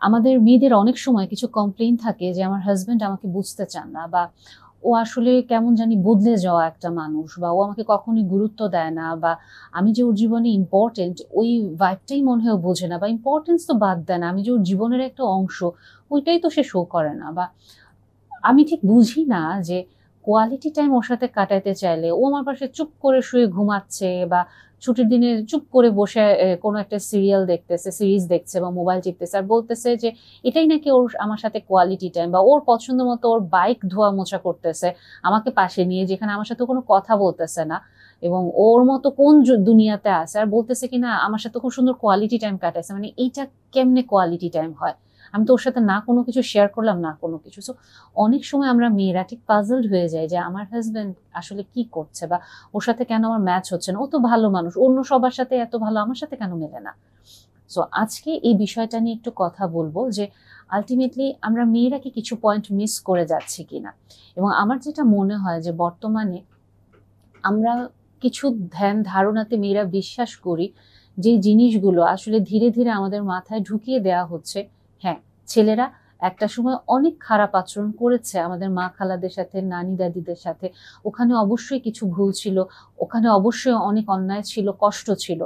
আমাদের মেয়েদের অনেক সময় কিছু কমপ্লেইন থাকে যে আমার হাজবেন্ড আমাকে বুঝতে চান না, বা ও আসলে কেমন জানি বদলে যাওয়া একটা মানুষ, বা ও আমাকে কখনোই গুরুত্ব দেয় না, বা আমি যে ওর জীবনে ইম্পর্টেন্ট ওই ভাইবটাই মনে হয় ও বোঝে না, বা ইম্পর্টেন্স তো বাদ দেয় না, আমি যে ওর জীবনের একটা অংশ ওইটাই তো সে শো করে না। বা আমি ঠিক বুঝি না যে কোয়ালিটি টাইম ওর সাথে কাটাইতে চাইলে ও আমার পাশে চুপ করে শুয়ে ঘুমাচ্ছে, বা ছুটির দিনে চুপ করে বসে কোনো একটা সিরিয়াল দেখতেছে, সিরিজ দেখছে, বা মোবাইল টিপতেছে আর বলতেছে যে এটাই নাকি ওর আমার সাথে কোয়ালিটি টাইম, বা ওর পছন্দ মতো ওর বাইক ধোয়া মোছা করতেছে আমাকে পাশে নিয়ে, যেখানে আমার সাথে কোনো কথা বলতেছে না, এবং ওর মতো কোন দুনিয়াতে আছে, আর বলতেছে কিনা আমার সাথে খুব সুন্দর কোয়ালিটি টাইম কাটাইছে। মানে এইটা কেমনে কোয়ালিটি টাইম হয়? আমি তো ওর সাথে না কোনো কিছু শেয়ার করলাম, না কোনো কিছু। অনেক সময় আমরা মেয়েরা ঠিক পাজলড হয়ে যাই যে আমার হাজবেন্ড আসলে কি করছে, বা ওর সাথে কেন আমার ম্যাচ হচ্ছে না, ও তো ভালো মানুষ, অন্য সবার সাথে এত ভালো, আমার সাথে কেন মেলে না। সো আজকে এই বিষয়টা নিয়ে একটু কথা বলবো যে আলটিমেটলি আমরা মেয়েরা কি কিছু পয়েন্ট মিস করে যাচ্ছি কিনা। এবং আমার যেটা মনে হয় যে বর্তমানে আমরা কিছু ধ্যান ধারণাতে মেয়েরা বিশ্বাস করি, যে জিনিসগুলো আসলে ধীরে ধীরে আমাদের মাথায় ঢুকিয়ে দেওয়া হচ্ছে। হ্যাঁ, ছেলেরা একটা সময় অনেক খারাপ আচরণ করেছে আমাদের মা খালাদের সাথে, নানি দাদিদের সাথে, ওখানে অবশ্যই কিছু ভুল ছিল, ওখানে অবশ্যই অনেক অন্যায় ছিল, কষ্ট ছিল।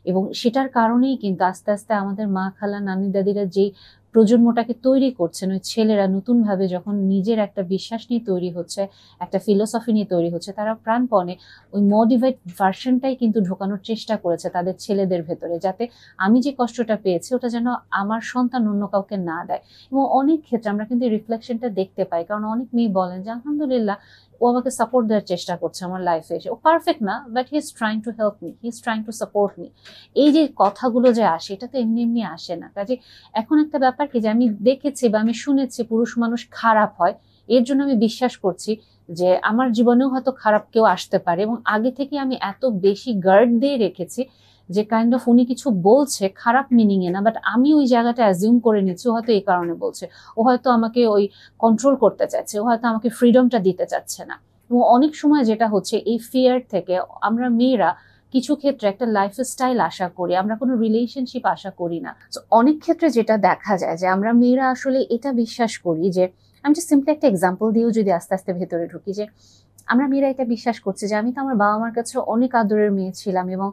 এবং সেটার কারণেই কিন্তু আস্তে আস্তে আমাদের মা খালা নানি দাদিরা যেই প্রজন্মটাকে তৈরি করছেন, ওই ছেলেরা নতুন ভাবে যখন নিজের একটা বিশ্বাস নিয়ে তৈরি হচ্ছে, একটা ফিলোসফি নিয়ে তৈরি হচ্ছে, তারা প্রাণপণে ওই মডিফাইড ভার্সনটাই কিন্তু ঢোকানোর চেষ্টা করেছে তাদের ছেলেদের ভেতরে, যাতে আমি যে কষ্টটা পেয়েছি ওটা যেন আমার সন্তান অন্য কাউকে না দেয়। এবং অনেক ক্ষেত্রে আমরা কিন্তু রিফ্লেকশনটা দেখতে পাই, কারণ অনেক মেয়ে বলেন যে আলহামদুলিল্লাহ ও আমাকে সাপোর্ট দেওয়ার চেষ্টা করছে আমার লাইফে এসে, ও পারফেক্ট না but he is trying to help me, he is trying to support me. এই যে কথাগুলো যে আসে, এটা তো এমনি এমনি আসে না। কাজে এখন একটা ব্যাপার কি, যে আমি দেখেছি বা আমি শুনেছি পুরুষ মানুষ খারাপ হয়, এর জন্য আমি বিশ্বাস করছি যে আমার জীবনেও হয়তো খারাপ কেউ আসতে পারে, এবং আগে থেকে আমি এত বেশি গার্ড দিয়ে রেখেছি যে কাইন্ড অফ উনি কিছু বলছে খারাপ মিনিং এ না, বাট আমি ওই জায়গাটা অ্যাজিউম করে নিচ্ছি ও হয়তো এই কারণে বলছে, ও হয়তো আমাকে ওই কন্ট্রোল করতে চাচ্ছে, ও হয়তো আমাকে ফ্রিডমটা দিতে চাচ্ছে না। এবং অনেক সময় যেটা হচ্ছে এই ফিয়ার থেকে আমরা মেয়েরা কিছু ক্ষেত্রে একটা লাইফস্টাইল আশা করি, আমরা কোনো রিলেশনশিপ আশা করি না। তো অনেক ক্ষেত্রে যেটা দেখা যায় যে আমরা মেয়েরা আসলে এটা বিশ্বাস করি যে, আমি যে সিম্পলি একটা এক্সাম্পল দিয়েও যদি আস্তে আস্তে ভেতরে ঢুকি, যে আমরা মেয়েরা এটা বিশ্বাস করছি যে আমি তো আমার বাবা মার কাছে অনেক আদরের মেয়ে ছিলাম, এবং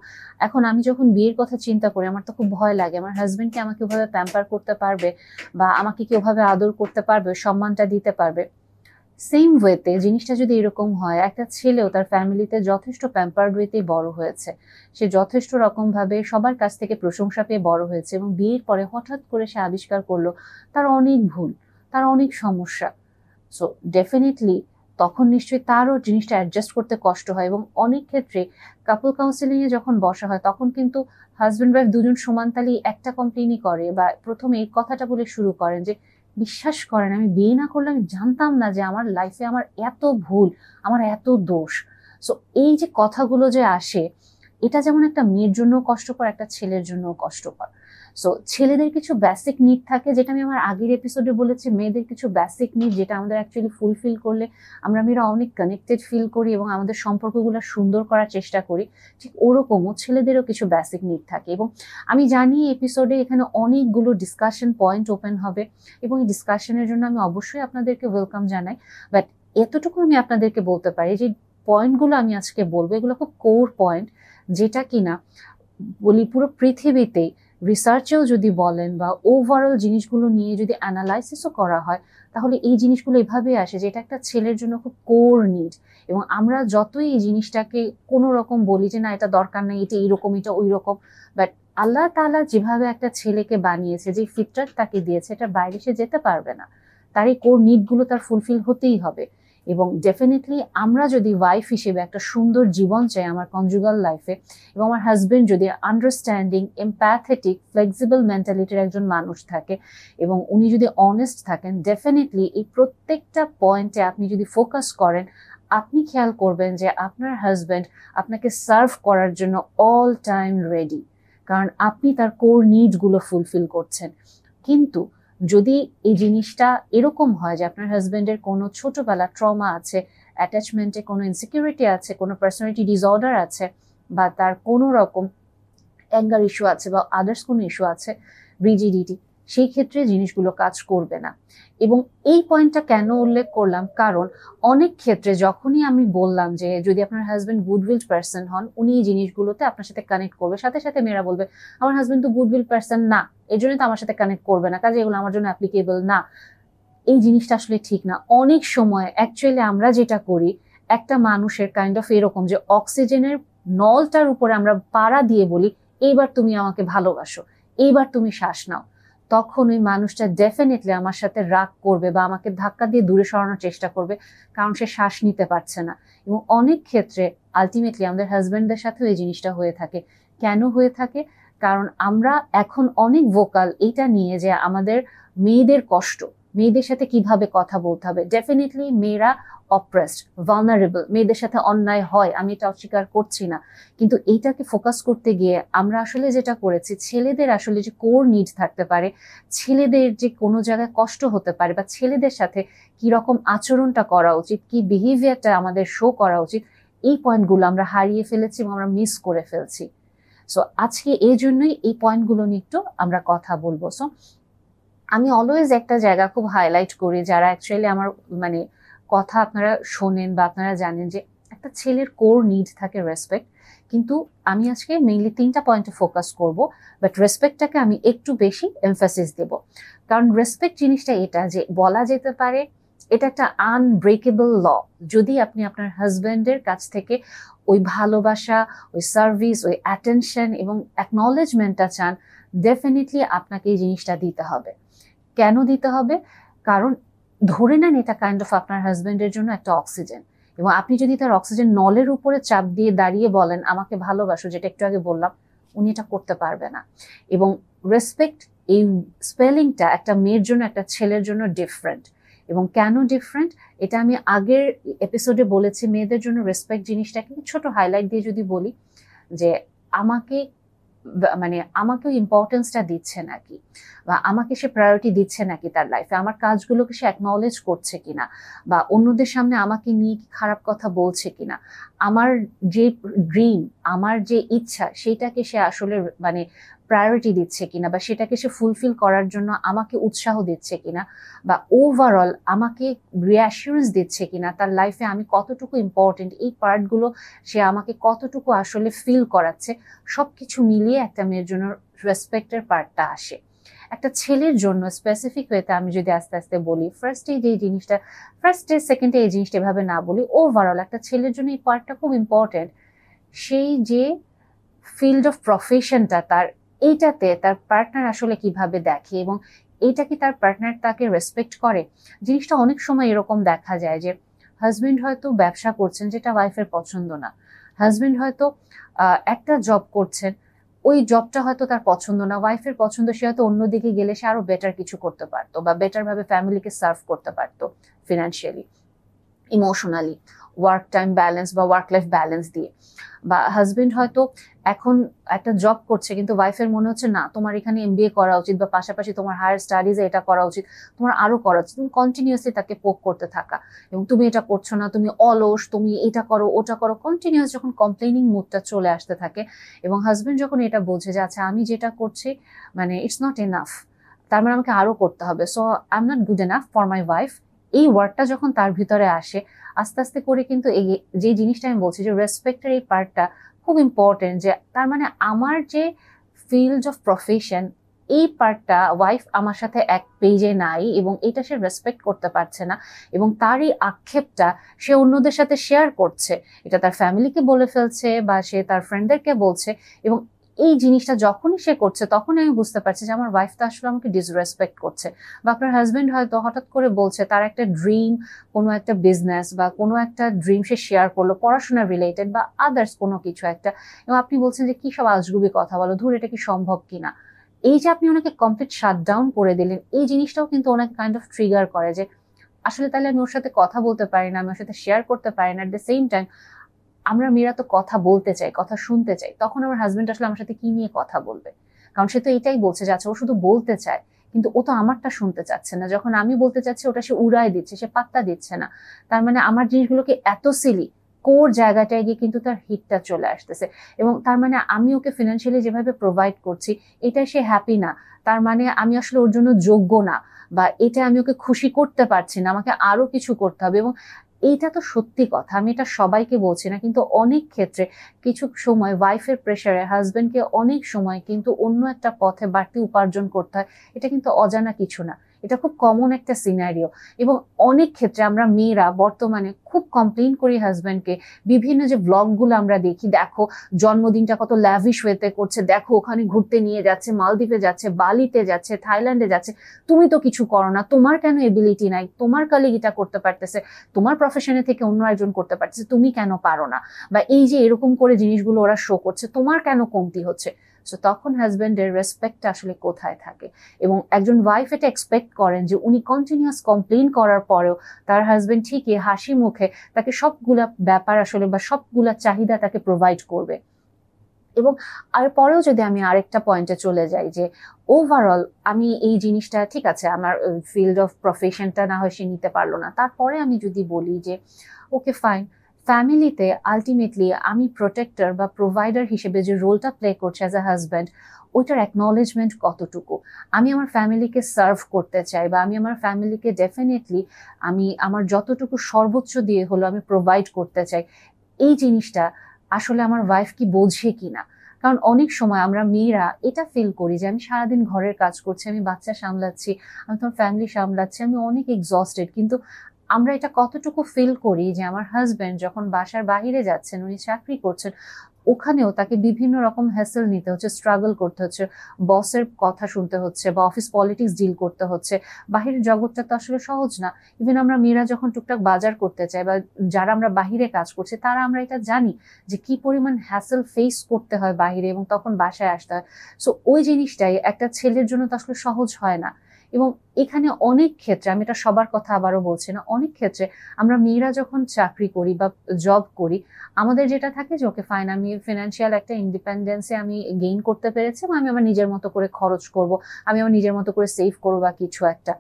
এখন আমি যখন বিয়ের কথা চিন্তা করি আমার তো খুব ভয় লাগে আমার হাজবেন্ড কি আমাকে ওভাবে প্যাম্পার করতে পারবে, বা আমাকে কি ওভাবে আদর করতে পারবে, সম্মানটা দিতে পারবে। সেম ওয়েতে জিনিসটা যদি এরকম হয়, একটা ছেলেও তার ফ্যামিলিতে যথেষ্ট প্যাম্পার্ড ওয়েতেই বড় হয়েছে, সে যথেষ্ট রকম ভাবে সবার কাছ থেকে প্রশংসা পেয়ে বড় হয়েছে, এবং বিয়ের পরে হঠাৎ করে সে আবিষ্কার করলো তার অনেক ভুল, তার অনেক সমস্যা। সো ডেফিনেটলি তখন নিশ্চয়ই তারও জিনিসটা অ্যাডজাস্ট করতে কষ্ট হয়। এবং অনেক ক্ষেত্রে কাপল কাউন্সিলিং এ যখন বসা হয় তখন কিন্তু হাজবেন্ড ওয়াইফ দুজন সমানতালি একটা কমপ্লেনই করে, বা প্রথমে এই কথাটা বলে শুরু করেন যে বিশ্বাস করেন আমি বিয়ে না করলে আমি জানতাম না যে আমার লাইফে আমার এত ভুল, আমার এত দোষ। সো এই যে কথাগুলো যে আসে, এটা যেমন একটা মেয়ের জন্য কষ্টকর, একটা ছেলের জন্য কষ্টকর। সো ছেলেদের কিছু বেসিক নিড থাকে, যেটা আমি আমার আগের এপিসোডে বলেছি, মেয়েদের কিছু বেসিক নিড যেটা আমাদের অ্যাকচুয়ালি ফুলফিল করলে আমরা মেয়েরা অনেক কানেক্টেড ফিল করি এবং আমাদের সম্পর্কগুলো সুন্দর করার চেষ্টা করি। ঠিক ওরকমও ছেলেদেরও কিছু বেসিক নিড থাকে। এবং আমি জানি এপিসোডে এখানে অনেকগুলো ডিসকাশন পয়েন্ট ওপেন হবে, এবং এই ডিসকাশনের জন্য আমি অবশ্যই আপনাদেরকে ওয়েলকাম জানাই। বাট এতটুকু আমি আপনাদেরকে বলতে পারি যে পয়েন্টগুলো আমি আজকে বলবো এগুলো খুব কোর পয়েন্ট, যেটা কিনা বলি পুরো পৃথিবীতেই রিসার্চেও যদি বলেন বা ওভারঅল জিনিসগুলো নিয়ে যদি অ্যানালাইসিসও করা হয়, তাহলে এই জিনিসগুলো এভাবে আসে যে এটা একটা ছেলের জন্য খুব কোর নিড। এবং আমরা যতই এই জিনিসটাকে কোনো রকম বলি যে না এটা দরকার নাই, এটা এইরকম, এটা ওই রকম, বাট আল্লাহ তাআলা যেভাবে একটা ছেলেকে বানিয়েছে, যে ফিতরাত তাকে দিয়েছে, এটা বাইরে সে যেতে পারবে না, তার এই কোর নিডগুলো তার ফুলফিল হতেই হবে। এবং ডেফিনেটলি আমরা যদি ওয়াইফ হিসেবে একটা সুন্দর জীবন চাই আমার কনজুগাল লাইফে, এবং আমার হাজবেন্ড যদি আন্ডারস্ট্যান্ডিং, এমপ্যাথেটিক, ফ্লেক্সিবল মেন্টালিটির একজন মানুষ থাকে, এবং উনি যদি অনেস্ট থাকেন, ডেফিনেটলি এই প্রত্যেকটা পয়েন্টে আপনি যদি ফোকাস করেন, আপনি খেয়াল করবেন যে আপনার হাজবেন্ড আপনাকে সার্ভ করার জন্য অল টাইম রেডি, কারণ আপনি তার কোর নিডগুলো ফুলফিল করছেন। কিন্তু যদি এই জিনিসটা এরকম হয় যে আপনার হাজবেন্ডের কোনো ছোটবেলা ট্রমা আছে, অ্যাটাচমেন্টে কোনো ইনসিকিউরিটি আছে, কোনো পার্সোনালিটি ডিসঅর্ডার আছে, বা তার কোনো রকম অ্যাঙ্গার ইস্যু আছে বা আদার্স কোনো ইস্যু আছে, রিজিডিটি, সেই ক্ষেত্রে জিনিসগুলো কাজ করবে না। এবং এই পয়েন্টটা কেন উল্লেখ করলাম, কারণ অনেক ক্ষেত্রে যখনই আমি বললাম যে যদি আপনার হাজবেন্ড গুডউইল পার্সন হন, উনি এই জিনিসগুলোতে আপনার সাথে কানেক্ট করবে, সাথে সাথে মেয়েরা বলবে আমার হাজবেন্ড তো গুডউইল পার্সন না, এই জন্য তো আমার সাথে কানেক্ট করবে না, কাজে এগুলো আমার জন্য অ্যাপ্লিকেবল না। এই জিনিসটা আসলে ঠিক না। অনেক সময় অ্যাকচুয়ালি আমরা যেটা করি, একটা মানুষের কাইন্ড অফ এরকম যে অক্সিজেনের নলটার উপরে আমরা পাড়া দিয়ে বলি এইবার তুমি আমাকে ভালোবাসো, এইবার তুমি শ্বাস নাও, তখন ওই মানুষটা ডেফিনেটলি আমার সাথে রাগ করবে বা আমাকে ধাক্কা দিয়ে দূরে সরানোর চেষ্টা করবে, কারণ সে শ্বাস নিতে পারছে না। এবং অনেক ক্ষেত্রে আলটিমেটলি আমাদের হাজবেন্ডদের সাথেও এই জিনিসটা হয়ে থাকে। কেন হয়ে থাকে? কারণ আমরা এখন অনেক ভোকাল এটা নিয়ে যে আমাদের মেয়েদের কষ্ট, মেয়েদের সাথে কিভাবে কথা বলতে হবে। ডেফিনেটলি মেয়েরা অপ্রেসড, ভালনারেবল, মেয়েদের সাথে অন্যায় হয়, আমি এটা অস্বীকার করছি না, কিন্তু এইটাকে ফোকাস করতে গিয়ে আমরা আসলে যেটা করেছি, ছেলেদের আসলে যে কোর নিড থাকতে পারে, ছেলেদের যে কোনো জায়গায় কষ্ট হতে পারে বা ছেলেদের সাথে কি রকম আচরণটা করা উচিত, কি বিহেভিয়ারটা আমাদের শো করা উচিত, এই পয়েন্টগুলো আমরা হারিয়ে ফেলেছি এবং আমরা মিস করে ফেলছি। সো আজকে এই জন্যই এই পয়েন্টগুলো নিয়ে একটু আমরা কথা বলবো। সো আমি অলওয়েজ একটা জায়গা খুব হাইলাইট করি, যারা অ্যাকচুয়ালি আমার মানে কথা আপনারা শোনেন বা আপনারা জানেন যে একটা ছেলের কোর নিড থাকে রেসপেক্ট, কিন্তু আমি আজকে মেইনলি 3টা পয়েন্টে ফোকাস করব, বাট রেসপেক্টটাকে আমি একটু বেশি এমফাসিস দেব। কারণ রেসপেক্ট জিনিসটা এটা যে বলা যেতে পারে এটা একটা আনব্রেকেবল ল। যদি আপনি আপনার হাজব্যান্ডের কাছ থেকে ওই ভালোবাসা, ওই সার্ভিস, ওই অ্যাটেনশন এবং অ্যাকনলেজমেন্টটা চান, ডেফিনেটলি আপনাকে এই জিনিসটা দিতে হবে। কেন দিতে হবে? কারণ ধরে নেন এটা কাইন্ড অফ আপনার হাজবেন্ডের জন্য একটা অক্সিজেন, এবং আপনি যদি তার অক্সিজেন নলের উপরে চাপ দিয়ে দাঁড়িয়ে বলেন আমাকে ভালোবাসো, যেটা একটু আগে বললাম, উনি এটা করতে পারবে না। এবং রেসপেক্ট এই স্পেলিংটা একটা মেয়ের জন্য একটা ছেলের জন্য ডিফারেন্ট। এবং কেন ডিফারেন্ট এটা আমি আগের এপিসোডে বলেছি। মেয়েদের জন্য রেসপেক্ট জিনিসটাকে ছোট হাইলাইট দিয়ে যদি বলি যে আমাকে মানে আমাকেও ইম্পর্টেন্সটা দিচ্ছে নাকি, বা আমাকে সে প্রায়োরিটি দিচ্ছে নাকি তার লাইফে, আমার কাজগুলোকে সে অ্যাকনলেজ করছে কিনা, বা অন্যদের সামনে আমাকে নিয়ে কি খারাপ কথা বলছে কিনা, আমার যে ড্রিম, আমার যে ইচ্ছা, সেটাকে সে আসলে মানে প্রায়োরিটি দিচ্ছে কিনা, বা সেটাকে সে ফুলফিল করার জন্য আমাকে উৎসাহ দিচ্ছে কিনা, বা ওভারঅল আমাকে রিঅ্যাসুরেন্স দিচ্ছে কিনা তার লাইফে আমি কতটুকু ইম্পর্টেন্ট, এই পার্টগুলো সে আমাকে কতটুকু আসলে ফিল করাচ্ছে, সবকিছু মিলিয়ে একটা মেয়ের জন্য রেসপেক্টের পার্টটা আসে। একটা ছেলের জন্য স্পেসিফিক ওয়েতে আমি যদি আস্তে আস্তে বলি, ফার্স্টে যে জিনিসটা, ফার্স্টে সেকেন্ডে এই জিনিসটা এভাবে না বলি, ওভারঅল একটা ছেলের জন্য এই পার্টটা খুব ইম্পর্টেন্ট। সেই যে ফিল্ড অফ প্রফেশনটা তার, এইটাতে তার পার্টনার আসলে কিভাবে দেখে এবং এইটা কি তার পার্টনার তাকে রেসপেক্ট করে। জিনিসটা অনেক সময় এরকম দেখা যায় যে হাজবেন্ড হয়তো ব্যবসা করছেন যেটা ওয়াইফের পছন্দ না, হাজবেন্ড হয়তো একটা জব করছেন, ওই জবটা হয়তো তার পছন্দ না, ওয়াইফের পছন্দ, সে হয়তো অন্যদিকে গেলে সে আরো বেটার কিছু করতে পারতো বা বেটার ভাবে ফ্যামিলিকে সার্ভ করতে পারতো, financially, emotionally, work time balance বা ওয়ার্ক লাইফ ব্যালেন্স দিয়ে। বা হাজবেন্ড হয়তো এখন একটা জব করছে, কিন্তু ওয়াইফের মনে হচ্ছে না তোমার এখানে এমবিএ করা উচিত, বা পাশাপাশি তোমার হায়ার স্টাডিজে এটা করা উচিত, তোমার আরো করা উচিত। তুমি কন্টিনিউয়াসলি তাকে পোক করতে থাকা, এবং তুমি এটা করছো না, তুমি অলস, তুমি এটা করো ওটা করো, কন্টিনিউয়াস যখন কমপ্লেনিং মুডটা চলে আসতে থাকে, এবং হাজবেন্ড যখন এটা বোঝে যে আচ্ছা আমি যেটা করছি মানে ইটস নট এনাফ, তার মানে আমাকে আরো করতে হবে, so I am not good enough for my wife, এই ওয়ার্ডটা যখন তার ভিতরে আসে, আস্তে আস্তে করে কিন্তু এই যে জিনিসটা আমি বলছি যে রেসপেক্টের এই পার্টটা খুব ইম্পর্টেন্ট, যে তার মানে আমার যে ফিল্ড অফ প্রফেশন, এই পার্টটা ওয়াইফ আমার সাথে এক পেজে নাই এবং এটা সে রেসপেক্ট করতে পারছে না, এবং তার এই আক্ষেপটা সে অন্যদের সাথে শেয়ার করছে, এটা তার ফ্যামিলিকে বলে ফেলছে বা সে তার ফ্রেন্ডদেরকে বলছে। এবং এই জিনিসটা যখনই সে করছে তখনই আমি বুঝতে পারছি যে আমার ওয়াইফ তো আসলে আমাকে ডিসরেসপেক্ট করছে। বা আপনার হাজবেন্ড হয়তো হঠাৎ করে বলছে তার একটা ড্রিম, কোনো একটা বিজনেস বা কোনো একটা ড্রিম সে শেয়ার করলো পড়াশোনা রিলেটেড বা আদার্স কোনো কিছু একটা, এবং আপনি বলছেন যে কি সব আজগুবি কথা বলো, ধর এটা কি সম্ভব কিনা। এই যে আপনি ওনাকে কমপ্লিট শাটডাউন করে দিলেন, এই জিনিসটাও কিন্তু ওনাকে কাইন্ড অফ ট্রিগার করে যে আসলে তাহলে আমি ওর সাথে কথা বলতে পারি না, আমি ওর সাথে শেয়ার করতে পারি না। এট দ্য সেম টাইম আমরা মেয়েরা তো কথা বলতে চাই, কথা শুনতে চাই, তখন আমার হাজবেন্ড আসলে আমার সাথে কি নিয়ে কথা বলবে, কারণ সে তো এটাই বলছে যে আচ্ছা ও শুধু বলতে চায়, কিন্তু ও তো আমারটা শুনতে চাচ্ছে না, যখন আমি বলতে চাচ্ছি ওটা সে উড়ায় দিচ্ছে, সে পাত্তা দিচ্ছে না। তার মানে আমার জিনিসগুলোকে এত সিলি, কোর জায়গাটায় গিয়ে কিন্তু তার হিটটা চলে আসতেছে, এবং তার মানে আমি ওকে ফিনান্সিয়ালি যেভাবে প্রোভাইড করছি এটা সে হ্যাপি না, তার মানে আমি আসলে ওর জন্য যোগ্য না, বা এটা আমি ওকে খুশি করতে পারছি না, আমাকে আরো কিছু করতে হবে। এবং এইটা তো সত্যি কথা, আমি এটা সবাইকে বলছি না, কিন্তু অনেক ক্ষেত্রে কিছু সময় ওয়াইফের প্রেশারে হাজবেন্ডকে অনেক সময় কিন্তু অন্য একটা পথে বাড়তি উপার্জন করতে হয়। এটা কিন্তু অজানা কিছু না, এটা খুব কমন একটা সিনারিও। এবং অনেক ক্ষেত্রে আমরা মেয়েরা বর্তমানে খুব কমপ্লেইন করি হাজবেন্ডকে। বিভিন্ন যে ব্লগগুলো আমরা দেখি, দেখো জন্মদিনটা কত ল্যাভিশ ওয়েতে করছে, দেখো ওখানে ঘুরতে নিয়ে যাচ্ছে, মালদ্বীপে যাচ্ছে, বালিতে যাচ্ছে, থাইল্যান্ডে যাচ্ছে, তুমি তো কিছু করো না, তোমার কেন এবিলিটি নাই, তোমার কলিগ এটা করতে পারতেছে, তোমার প্রফেশনে থেকে অন্য একজন করতে পারতেছে, তুমি কেন পারো না? বা এই যে এরকম করে জিনিসগুলো ওরা শো করছে, তোমার কেন কমতি হচ্ছে? সো তখন হাজবেন্ডের রেসপেক্টটা আসলে কোথায় থাকে? এবং একজন ওয়াইফ এটা এক্সপেক্ট করেন যে উনি কন্টিনিউয়াস কমপ্লেইন করার পরেও তার হাজবেন্ড ঠিকই হাসি মুখে তাকে সবগুলা ব্যাপার আসলে বা সবগুলা চাহিদা তাকে প্রোভাইড করবে। এবং আর পরেও যদি আমি আরেকটা পয়েন্টে চলে যাই, যে ওভারঅল আমি এই জিনিসটা, ঠিক আছে আমার ফিল্ড অফ প্রফেশনটা না হয় সে নিতে পারলো না, তারপরে আমি যদি বলি যে ওকে ফাইন, ফ্যামিলিতে আলটিমেটলি আমি প্রোটেক্টর বা প্রোভাইডার হিসেবে যে রোলটা প্লে করছে অ্যাজ এ হাজব্যান্ড, ওইটার অ্যাকনলেজমেন্ট কতটুকু? আমি আমার ফ্যামিলিকে সার্ভ করতে চাই, বা আমি আমার ফ্যামিলিকে ডেফিনেটলি আমি আমার যতটুকু সর্বোচ্চ দিয়ে হলো আমি প্রোভাইড করতে চাই, এই জিনিসটা আসলে আমার ওয়াইফ কি বোঝে কিনা? কারণ অনেক সময় আমরা মেয়েরা এটা ফিল করি যে আমি সারাদিন ঘরের কাজ করছি, আমি বাচ্চা সামলাচ্ছি, আমি তোমার ফ্যামিলি সামলাচ্ছি, আমি অনেক এক্সস্টেড, কিন্তু আমরা এটা কতটুকু ফিল করি যে আমার হাজবেন্ড যখন বাসার বাইরে যাচ্ছেন, উনি চাকরি করছেন, ওখানেও তাকে বিভিন্ন রকম হ্যাসেল নিতে হচ্ছে, স্ট্রাগল করতে হচ্ছে, বসের কথা শুনতে হচ্ছে, বা অফিস পলিটিক্স ডিল করতে হচ্ছে। বাহিরের জগৎটা তো আসলে সহজ না। ইভেন আমরা মেয়েরা যখন টুকটাক বাজার করতে চাই, বা যারা আমরা বাহিরে কাজ করছি, তারা আমরা এটা জানি যে কি পরিমাণ হ্যাসেল ফেস করতে হয় বাহিরে, এবং তখন বাসায় আসতে হয়। সো ওই জিনিসটাই একটা ছেলের জন্য তো আসলে সহজ হয় না। এবং এখানে অনেক ক্ষেত্রে, আমি এটা সবার কথা আবারও বলছি না, অনেক ক্ষেত্রে আমরা মেয়েরা যখন চাকরি করি বা জব করি, আমাদের যেটা থাকে যে ওকে ফাইন, আমি ফিনান্সিয়াল একটা ইন্ডিপেন্ডেন্সে আমি গেইন করতে পেরেছি, বা আমি আমার নিজের মতো করে খরচ করব, আমি আমার নিজের মতো করে সেভ করবো বা কিছু একটা।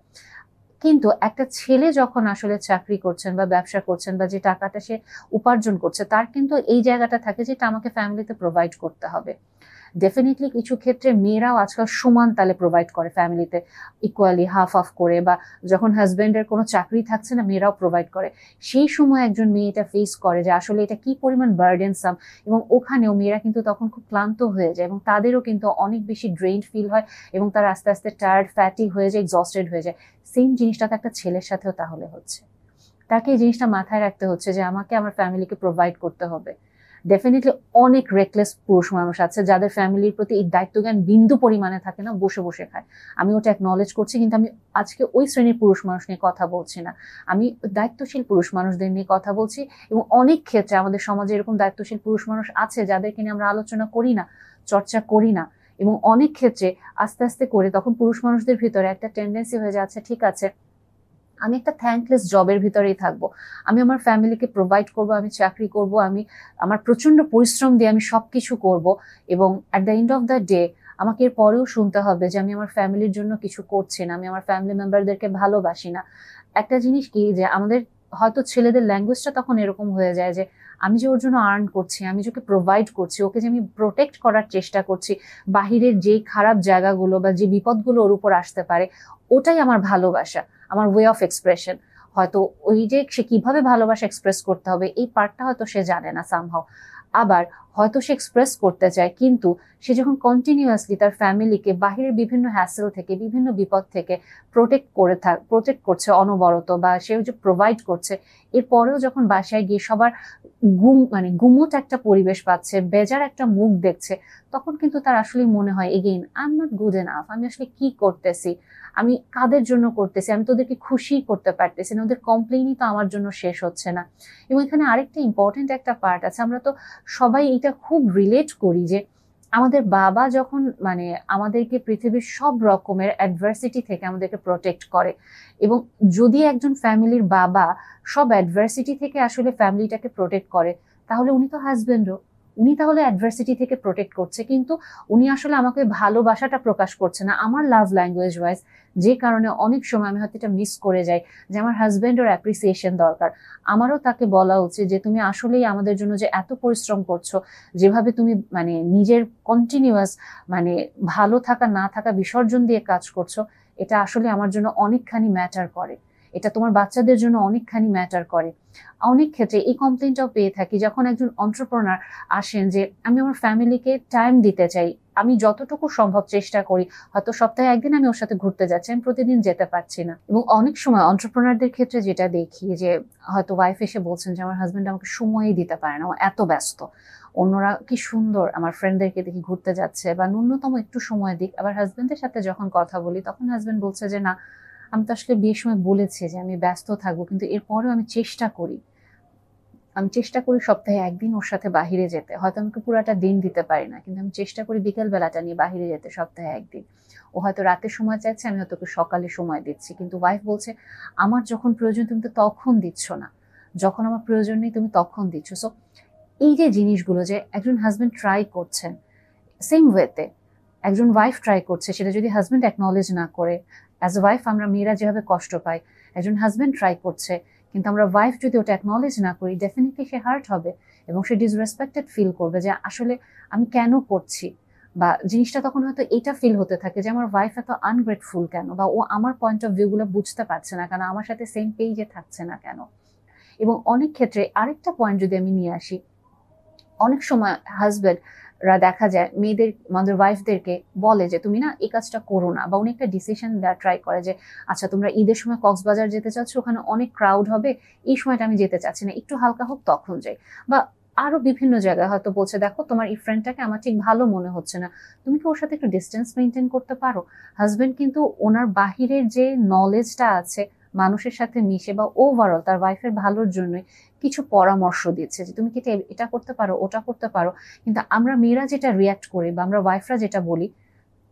কিন্তু একটা ছেলে যখন আসলে চাকরি করছেন বা ব্যবসা করছেন, বা যে টাকাটা সে উপার্জন করছে, তার কিন্তু এই জায়গাটা থাকে যেটা আমাকে ফ্যামিলিতে প্রোভাইড করতে হবে। ডেফিনেটলি কিছু ক্ষেত্রে মেয়েরাও আজকাল সমান তালে প্রোভাইড করে ফ্যামিলিতে, ইকুয়ালি হাফ হাফ করে, বা যখন হাজবেন্ডের কোনো চাকরি থাকছে না, মেয়েরাও প্রোভাইড করে। সেই সময় একজন মেয়ে এটা ফেস করে যে আসলে এটা কি পরিমাণ বার্ডেনসাম, এবং ওখানেও মেয়েরা কিন্তু তখন খুব ক্লান্ত হয়ে যায়, এবং তাদেরও কিন্তু অনেক বেশি ড্রেইনড ফিল হয়, এবং তারা আস্তে আস্তে টায়ার্ড, ফ্যাটি হয়ে যায়, এক্সস্টেড হয়ে যায়। সেম জিনিসটা তো একটা ছেলের সাথেও তাহলে হচ্ছে। তাকে এই জিনিসটা মাথায় রাখতে হচ্ছে যে আমাকে আমার ফ্যামিলিকে প্রোভাইড করতে হবে। ডেফিনেটলি অনেক রেকলেস পুরুষ মানুষ আছে যাদের ফ্যামিলির প্রতি এই দায়িত্বজ্ঞান বিন্দু পরিমাণে থাকে না, বসে বসে খায়। আমি ওটা অ্যাকনলেজ করছি, কিন্তু আমি আজকে ওই শ্রেণীর পুরুষ মানুষ নিয়ে কথা বলছি না, আমি দায়িত্বশীল পুরুষ মানুষদের নিয়ে কথা বলছি। এবং অনেক ক্ষেত্রে আমাদের সমাজে এরকম দায়িত্বশীল পুরুষ মানুষ আছে যাদেরকে নিয়ে আমরা আলোচনা করি না, চর্চা করি না। এবং অনেক ক্ষেত্রে আস্তে আস্তে করে তখন পুরুষ মানুষদের ভিতরে একটা টেন্ডেন্সি হয়ে যাচ্ছে, ঠিক আছে আমি একটা থ্যাঙ্কলেস জবের ভিতরেই থাকবো, আমি আমার ফ্যামিলিকে প্রোভাইড করব, আমি চাকরি করব, আমি আমার প্রচন্ড পরিশ্রম দিয়ে আমি সবকিছু করব, এবং at the end of the day আমাকে এর পরেও শুনতে হবে যে আমি আমার ফ্যামিলির জন্য কিছু করছি না, আমি আমার ফ্যামিলি মেম্বারদেরকে ভালোবাসি না। একটা জিনিস কি, যে আমাদের হয়তো ছেলেদের ল্যাঙ্গুয়েজটা তখন এরকম হয়ে যায় যে আমি যে ওর জন্য আর্ন করছি, আমি যে ওকে প্রোভাইড করছি, ওকে যে আমি প্রোটেক্ট করার চেষ্টা করছি, বাহিরের যে খারাপ জায়গাগুলো বা যে বিপদগুলো ওর উপর আসতে পারে, ওটাই আমার ভালোবাসা, আমার ওয়ে অফ এক্সপ্রেশন। হয়তো ওই যে সে কিভাবে ভালোবাসা এক্সপ্রেস করতে হবে এই পার্টটা হয়তো সে জানে না সামহাও। আবার হয়তো সে এক্সপ্রেস করতে চায়, কিন্তু সে যখন কন্টিনিউয়াসলি তার ফ্যামিলিকে বাহিরের বিভিন্ন হ্যাসেল থেকে, বিভিন্ন বিপদ থেকে প্রোটেক্ট করছে অনবরত, বা সে যে প্রোভাইড করছে, এরপরেও যখন বাসায় গিয়ে সবার গুমোট একটা পরিবেশ পাচ্ছে, বেজার একটা মুখ দেখছে, তখন কিন্তু তার আসলে মনে হয় again I am not good enough, আমি আসলে কি করতেছি, আমি কাদের জন্য করতেছি, আমি তো ওদেরকে খুশি করতে পারতেছি না, ওদের কমপ্লেইনই তো আমার জন্য শেষ হচ্ছে না। এবং এখানে আরেকটা ইম্পর্টেন্ট একটা পার্ট আছে, আমরা তো সবাই এটা খুব রিলেট করি যে আমাদের বাবা যখন আমাদেরকে পৃথিবীর সব রকমের অ্যাডভার্সিটি থেকে আমাদেরকে প্রোটেক্ট করে, এবং যদি একজন ফ্যামিলির বাবা সব অ্যাডভার্সিটি থেকে আসলে ফ্যামিলিটাকে প্রোটেক্ট করে, তাহলে উনি তো হাজবেন্ডও, উনি তাহলে অ্যাডভার্সিটি থেকে প্রোটেক্ট করছে, কিন্তু উনি আসলে আমাকে ভালোবাসাটা প্রকাশ করছে না আমার লাভ ল্যাঙ্গুয়েজ ওয়াইজ, যে কারণে অনেক সময় আমি হয়তো এটা মিস করে যাই যে আমার হাজবেন্ডের অ্যাপ্রিসিয়েশন দরকার। আমারও তাকে বলা উচিত যে তুমি আসলেই আমাদের জন্য যে এত পরিশ্রম করছো, যেভাবে তুমি মানে নিজের কন্টিনিউয়াস মানে ভালো থাকা না থাকা বিসর্জন দিয়ে কাজ করছো, এটা আসলে আমার জন্য অনেকখানি ম্যাটার করে, এটা তোমার বাচ্চাদের জন্য অনেকখানি ম্যাটার করে। অনেক ক্ষেত্রে এই কমপ্লেনটাও পেয়ে থাকি যখন একজন এন্টারপ্রেনার আসেন যে আমি আমার ফ্যামিলিকে টাইম দিতে চাই, আমি যতটুকু সম্ভব চেষ্টা করি, হয়তো সপ্তাহে একদিন আমি ওর সাথে ঘুরতে যাচ্ছি, আমি প্রতিদিন যেতে পারছি না। এবং অনেক সময় এন্টারপ্রেনারদের ক্ষেত্রে যেটা দেখি যে হয়তো ওয়াইফ এসে বলছেন যে আমার হাজবেন্ড আমাকে সময়ই দিতে পারে না, ও এত ব্যস্ত। অন্যরা কি সুন্দর আমার ফ্রেন্ডদেরকে দেখি ঘুরতে যাচ্ছে বা ন্যূনতম একটু সময় দিক। আবার হাজবেন্ডের সাথে যখন কথা বলি তখন হাজবেন্ড বলছে যে না, আমি তো আসলে বিয়ের সময় বলেছি যে আমি ব্যস্ত থাকবো, কিন্তু এরপরেও আমি চেষ্টা করি সপ্তাহে একদিন ওর সাথে বাহিরে যেতে। হয়তো আমাকে পুরাটা দিন দিতে পারি না, কিন্তু আমি চেষ্টা করি বিকেল বেলাটা নিয়ে বাহিরে যেতে সপ্তাহে একদিন। ও হয়তো রাতে সময় চাইছে, আমি হয়তো ওকে সকালে সময় দিচ্ছি, কিন্তু ওয়াইফ বলছে আমার যখন প্রয়োজন তুমি তো তখন দিচ্ছ না, যখন আমার প্রয়োজন নেই তুমি তখন দিচ্ছ। সো এই যে জিনিসগুলো যে একজন হাজবেন্ড ট্রাই করছেন, সেম ওয়েতে একজন ওয়াইফ ট্রাই করছে, সেটা যদি হাজবেন্ড অ্যাকনলেজ না করে, অ্যাজ এ ওয়াইফ আমরা মেয়েরা যেভাবে কষ্ট পাই, একজন হাজবেন্ড ট্রাই করছে কিন্তু আমরা ওয়াইফ যদি ওটা অ্যাকনলেজ না করি, ডেফিনেটলি সে হার্ট হবে এবং সে ডিসরেসপেক্টেড ফিল করবে যে আসলে আমি কেন করছি। বা জিনিসটা তখন হয়তো এটা ফিল হতে থাকে যে আমার ওয়াইফ এত আনগ্রেটফুল কেন, বা ও আমার পয়েন্ট অফ ভিউ গুলো বুঝতে পারছে না কেন, আমার সাথে সেম পেজে থাকছে না কেন। এবং অনেক ক্ষেত্রে আরেকটা পয়েন্ট যদি আমি নিয়ে আসি, অনেক সময় হাজবেন্ডরা দেখা যায় মেয়েদের আমাদের ওয়াইফদেরকে বলে যে তুমি না এই কাজটা করো না, বা উনি একটা ডিসিশন দেওয়া ট্রাই করে যে আচ্ছা তোমরা ঈদের সময় কক্সবাজার যেতে চাচ্ছ, ওখানে অনেক ক্রাউড হবে, এই সময়টা আমি যেতে চাচ্ছি না, একটু হালকা হোক তখন যাই। বা আরো বিভিন্ন জায়গায় হয়তো বলছে দেখো তোমার এই ফ্রেন্ডটাকে আমার ঠিক ভালো মনে হচ্ছে না, তুমি কি ওর সাথে একটু ডিস্টেন্স মেনটেন করতে পারো। হাজবেন্ড কিন্তু ওনার বাহিরের যে নলেজটা আছে মানুষের সাথে মিশে বা ওভারঅল তার ওয়াইফের ভালোর জন্যই কিছু পরামর্শ দিচ্ছে যে তুমি কি এটা করতে পারো, ওটা করতে পারো। কিন্তু আমরা মেয়েরা যেটা রিয়াক্ট করি বা আমরা ওয়াইফরা যেটা বলি,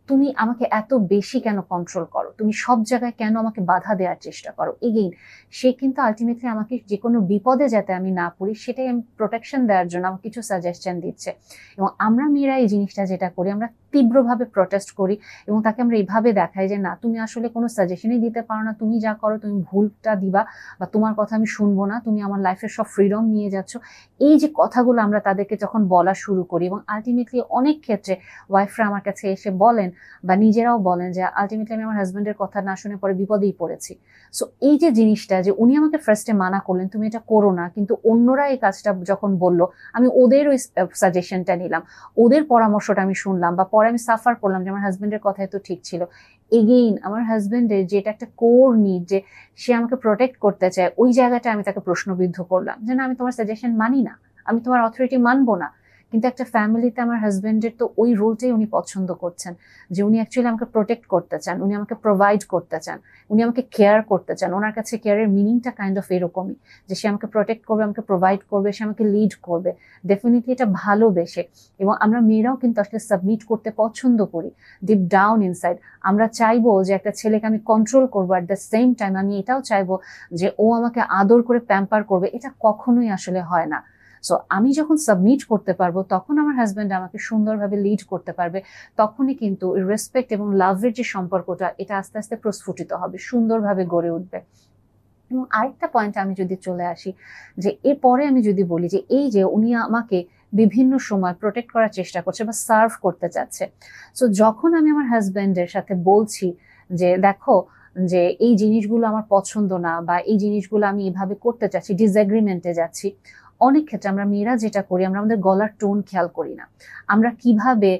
তুমি আমাকে এত বেশি কেন কন্ট্রোল করো, তুমি সব জায়গায় কেন আমাকে বাধা দেওয়ার চেষ্টা করো। এগেইন সে কিন্তু আলটিমেটলি আমাকে যে কোনো বিপদে যাতে আমি না পড়ি সেটাই আমি প্রোটেকশন দেওয়ার জন্য আমাকে কিছু সাজেশন দিচ্ছে। এবং আমরা মেয়েরা এই জিনিসটা যেটা করি, আমরা তীব্রভাবে প্রটেস্ট করি এবং তাকে আমরা এইভাবে দেখাই যে না তুমি আসলে কোনো সাজেশনই দিতে পারো না, তুমি যা করো তুমি ভুলটা দিবা, বা তোমার কথা আমি শুনবো না, তুমি আমার লাইফের সব ফ্রিডম নিয়ে যাচ্ছ। এই যে কথাগুলো আমরা তাদেরকে যখন বলা শুরু করি, এবং আলটিমেটলি অনেক ক্ষেত্রে ওয়াইফরা আমার কাছে এসে বলেন বা নিজেরাও বলেন যে আলটিমেটলি আমি আমার হাজবেন্ডের কথা না শুনে পরে বিপদেই পড়েছি। সো এই যে জিনিসটা যে উনি আমাকে ফার্স্টে মানা করলেন তুমি এটা করো না, কিন্তু অন্যরা এই কাজটা যখন বললো আমি ওদের ওই সাজেশনটা নিলাম, ওদের পরামর্শটা আমি শুনলাম, বা পরে আমি সাফার করলাম যে আমার হাজবেন্ডের কথাই তো ঠিক ছিল। এগেইন আমার হাজবেন্ডের যেটা একটা কোর নিড যে সে আমাকে প্রোটেক্ট করতে চায়, ওই জায়গাটা আমি তাকে প্রশ্নবিদ্ধ করলাম যে না আমি তোমার সাজেশন মানি না, আমি তোমার অথরিটি মানবো না। কিন্তু একটা ফ্যামিলিতে আমার হাজবেন্ডের তো ওই রোলটাই উনি পছন্দ করছেন, যে উনি অ্যাকচুয়ালি আমাকে প্রোটেক্ট করতে চান, উনি আমাকে প্রোভাইড করতে চান, উনি আমাকে কেয়ার করতে চান। ওনার কাছে কেয়ারের মিনিংটা কাইন্ড অফ এরকমই যে সে আমাকে প্রোটেক্ট করবে, আমাকে প্রোভাইড করবে, সে আমাকে লিড করবে, ডেফিনেটলি এটা ভালোবেসে। এবং আমরা মেয়েরাও কিন্তু আসলে সাবমিট করতে পছন্দ করি ডিপ ডাউন ইনসাইড। আমরা চাইবো যে একটা ছেলেকে আমি কন্ট্রোল করবো, অ্যাট দ্য সেম টাইম আমি এটাও চাইবো যে ও আমাকে আদর করে প্যাম্পার করবে। এটা কখনোই আসলে হয় না। সো আমি যখন সাবমিট করতে পারবো তখন আমার হাজবেন্ড আমাকে সুন্দরভাবে লিড করতে পারবে, তখনই কিন্তু রেসপেক্ট এবং লাভের যে সম্পর্কটা এটা আস্তে আস্তে প্রস্ফুটিত হবে, সুন্দরভাবে গড়ে উঠবে। এবং আরেকটা পয়েন্ট আমি যদি চলে আসি, যে এরপরে আমি যদি বলি যে এই যে উনি আমাকে বিভিন্ন সময় প্রোটেক্ট করার চেষ্টা করছে বা সার্ভ করতে চাচ্ছে, সো যখন আমি আমার হাজবেন্ডের সাথে বলছি যে দেখো যে এই জিনিসগুলো আমার পছন্দ না, বা এই জিনিসগুলো আমি এভাবে করতে চাচ্ছি, ডিসএগ্রিমেন্টে যাচ্ছি, অনেক ক্ষেত্রে আমরা মেয়েরা যেটা করি আমরা আমাদের গলার টোন খেয়াল করি না, আমরা কিভাবে